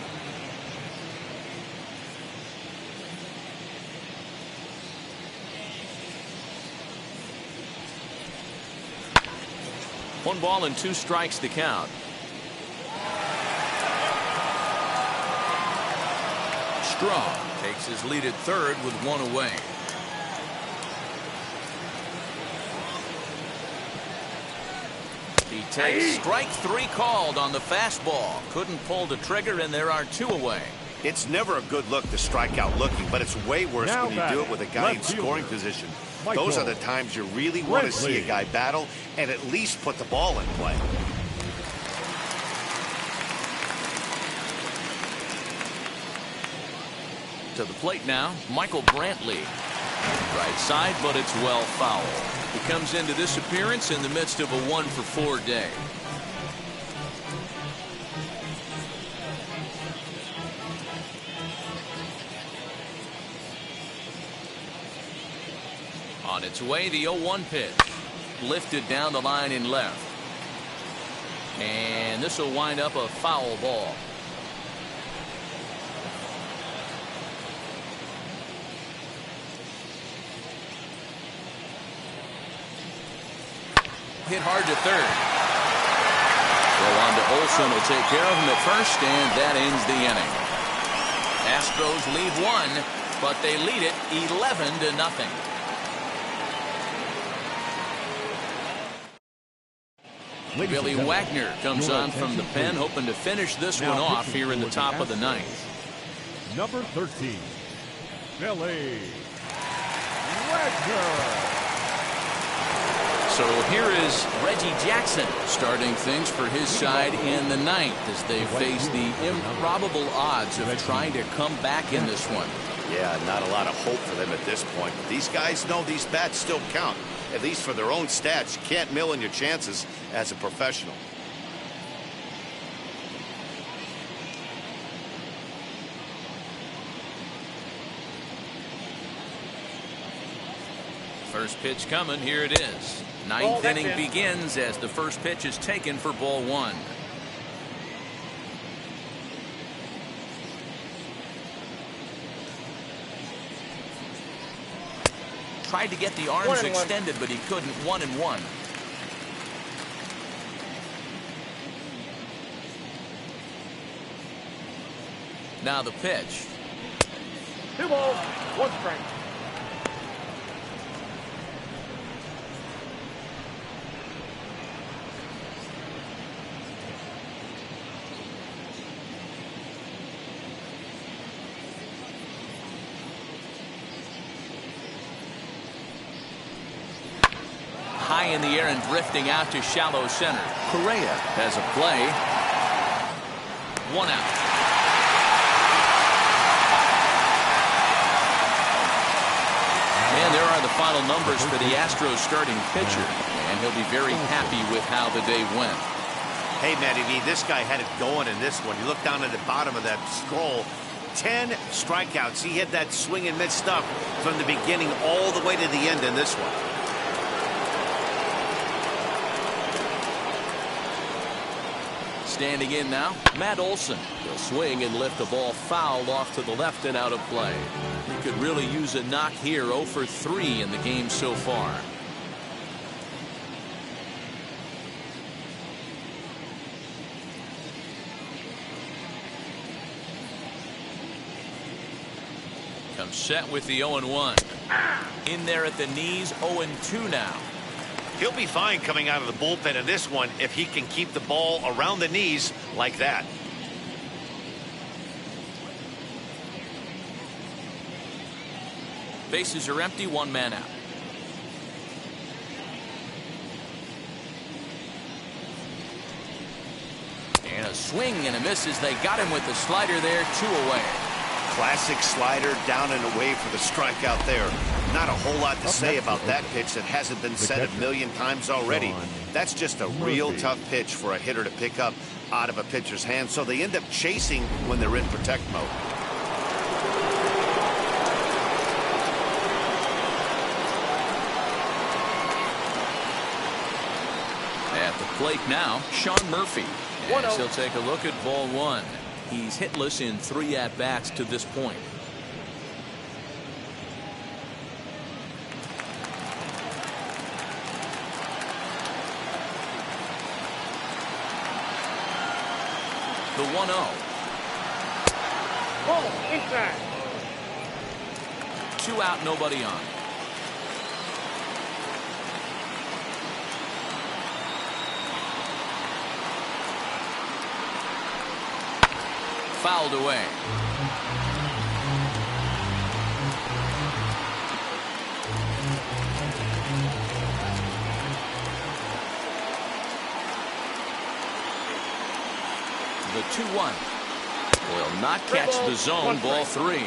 [SPEAKER 1] One ball and 2 strikes to count. Straw takes his lead at third with 1 away. He takes strike 3 called on the fastball. Couldn't pull the trigger, and there are 2 away.
[SPEAKER 4] It's never a good look to strike out looking, but it's way worse when you do it with a guy in scoring position. Those are the times you really want to see a guy battle and at least put the ball in play.
[SPEAKER 1] To the plate now, Michael Brantley. Right side, but it's well foul. He comes into this appearance in the midst of a 1 for 4 day. On its way, the 0-1 pitch. Lifted down the line in left. And this will wind up a foul ball. Hit hard to third. Throw on to Olsen will take care of him at first, and that ends the inning. Astros lead 1, but they lead it 11-0. Billy Wagner comes on from the pen, hoping to finish this one off here in the top of the 9th.
[SPEAKER 5] Number 13, Billy Wagner.
[SPEAKER 1] So here is Reggie Jackson starting things for his side in the 9th as they face the improbable odds of trying to come back in this one.
[SPEAKER 4] Yeah, not a lot of hope for them at this point. But these guys know these bats still count, at least for their own stats. You can't mill in your chances as a professional.
[SPEAKER 1] First pitch coming. Here it is. 9th inning begins as the first pitch is taken for ball 1. Tried to get the arms extended, but he couldn't. 1-1. Now the pitch.
[SPEAKER 6] 2 balls, 1 strike.
[SPEAKER 1] high in the air and drifting out to shallow center. Correa has a play. 1 out. And there are the final numbers for the Astros starting pitcher. And he'll be very happy with how the day went.
[SPEAKER 4] Hey, Matty V, this guy had it going in this one. You look down at the bottom of that scroll. 10 strikeouts. He hit that swing and miss stuff from the beginning all the way to the end in this one.
[SPEAKER 1] Standing in now, Matt Olson. He'll swing and lift the ball foul off to the left and out of play. He could really use a knock here. 0 for 3 in the game so far. Comes set with the 0-1. In there at the knees, 0-2 now.
[SPEAKER 4] He'll be fine coming out of the bullpen in this one if he can keep the ball around the knees like that.
[SPEAKER 1] Bases are empty, 1 man out. And a swing and a miss as they got him with the slider there, 2 away.
[SPEAKER 4] Classic slider down and away for the strikeout there. Not a whole lot to say about that pitch that hasn't been said a million times already. That's just a real tough pitch for a hitter to pick up out of a pitcher's hand, so they end up chasing when they're in protect mode.
[SPEAKER 1] At the plate now, Sean Murphy. As he'll take a look at ball 1. He's hitless in 3 at-bats to this point. The 1-0.
[SPEAKER 6] Oh, inside.
[SPEAKER 1] 2 out, nobody on. Fouled away. The 2-1 will not catch the zone. Ball 3.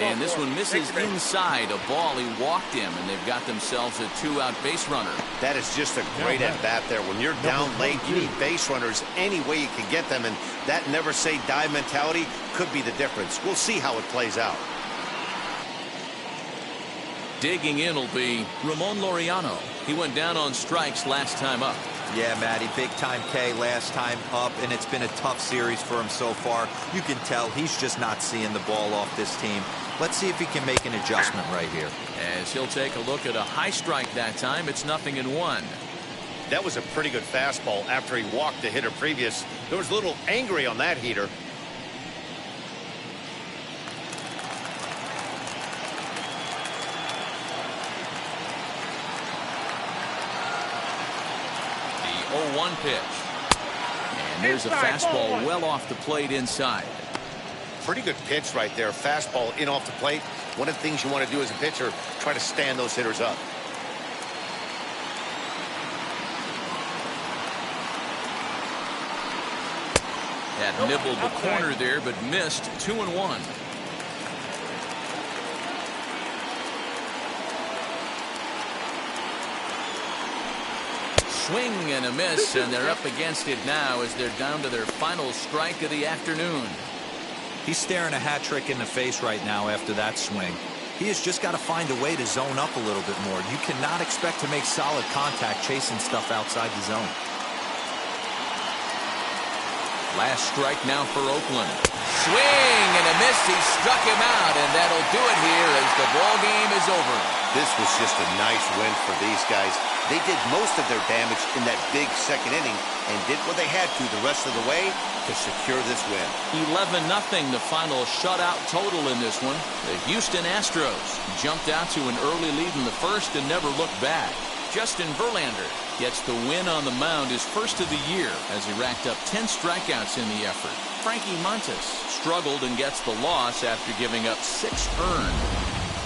[SPEAKER 1] And this one misses inside. A ball, he walked him, and they've got themselves a 2-out base runner.
[SPEAKER 4] That is just a great at-bat there. When you're down late, you need base runners any way you can get them, and that never say die mentality could be the difference. We'll see how it plays out.
[SPEAKER 1] Digging in will be Ramon Laureano. He went down on strikes last time up.
[SPEAKER 3] Yeah, Matty, big time K last time up, and it's been a tough series for him so far. You can tell he's just not seeing the ball off this team. Let's see if he can make an adjustment right here.
[SPEAKER 1] As he'll take a look at a high strike that time, it's 0-1.
[SPEAKER 4] That was a pretty good fastball after he walked the hitter previous. There was a little angry on that heater.
[SPEAKER 1] The 0-1 pitch. And there's a fastball well off the plate inside.
[SPEAKER 4] Pretty good pitch right there. Fastball in off the plate. One of the things you want to do as a pitcher, try to stand those hitters up.
[SPEAKER 1] Had nibbled the corner there, but missed. 2-1. Swing and a miss, and they're up against it now as they're down to their final strike of the afternoon.
[SPEAKER 3] He's staring a hat trick in the face right now after that swing. He has just got to find a way to zone up a little bit more. You cannot expect to make solid contact chasing stuff outside the zone.
[SPEAKER 1] Last strike now for Oakland. Swing and a miss. He struck him out, and that'll do it here as the ball game is over.
[SPEAKER 4] This was just a nice win for these guys. They did most of their damage in that big second inning and did what they had to the rest of the way to secure this win.
[SPEAKER 1] 11-0, the final shutout total in this one. The Houston Astros jumped out to an early lead in the first and never looked back. Justin Verlander gets the win on the mound, his first of the year, as he racked up 10 strikeouts in the effort. Frankie Montas struggled and gets the loss after giving up 6 earned.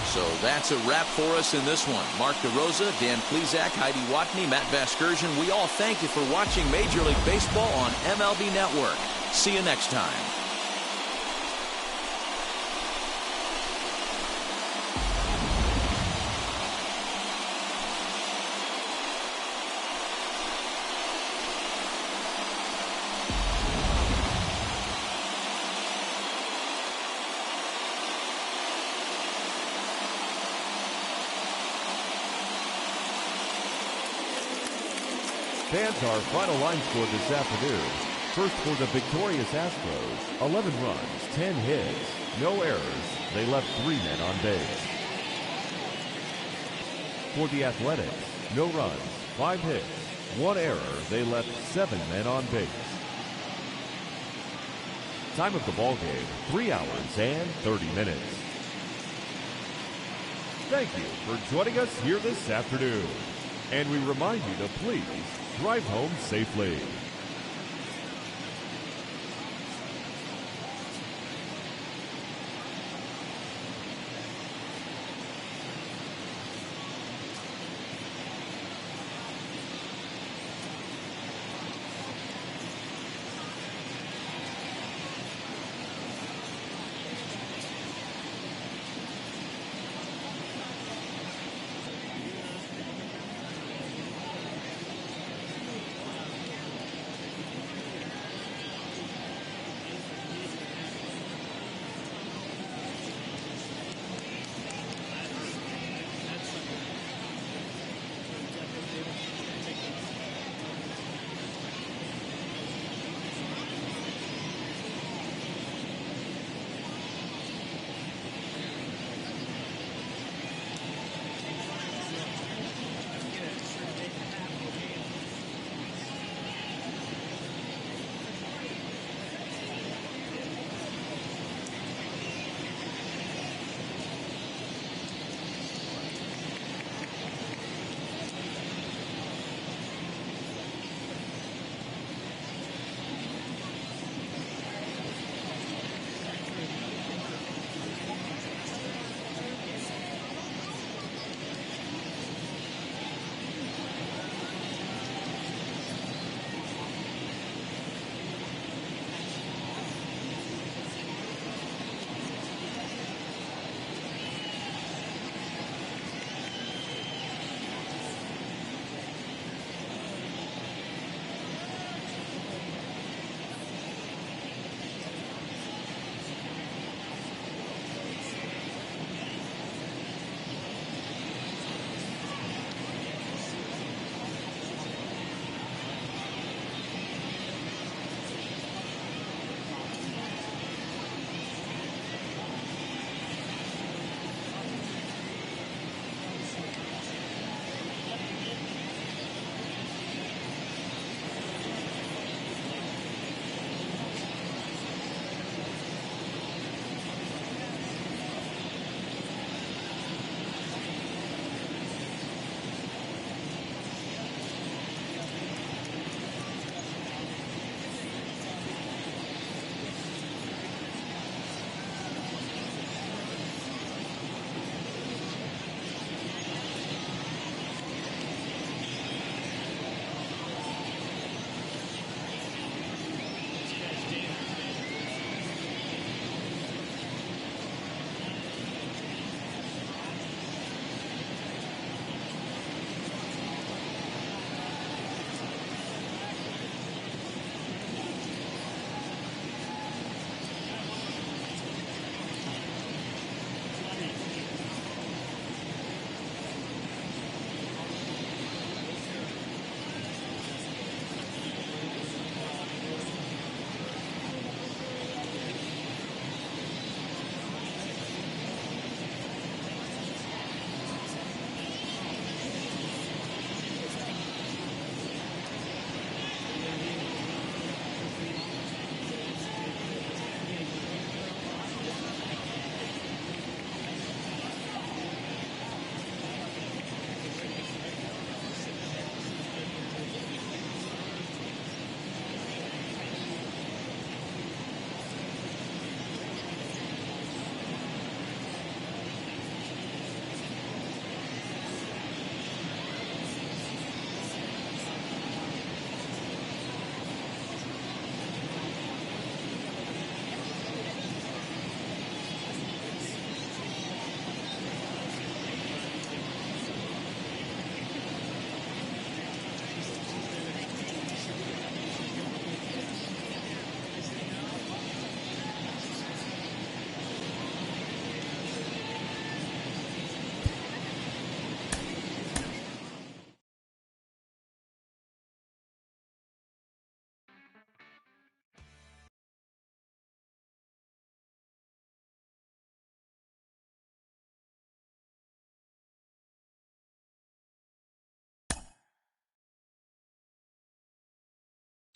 [SPEAKER 1] So that's a wrap for us in this one. Mark DeRosa, Dan Plesac, Heidi Watney, Matt Vasgersian, we all thank you for watching Major League Baseball on MLB Network. See you next time.
[SPEAKER 5] Fans, our final line score this afternoon. First for the victorious Astros, 11 runs, 10 hits, no errors. They left 3 men on base. For the Athletics, no runs, 5 hits, 1 error. They left 7 men on base. Time of the ball game, 3 hours and 30 minutes. Thank you for joining us here this afternoon. And we remind you to please drive home safely.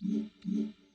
[SPEAKER 9] you.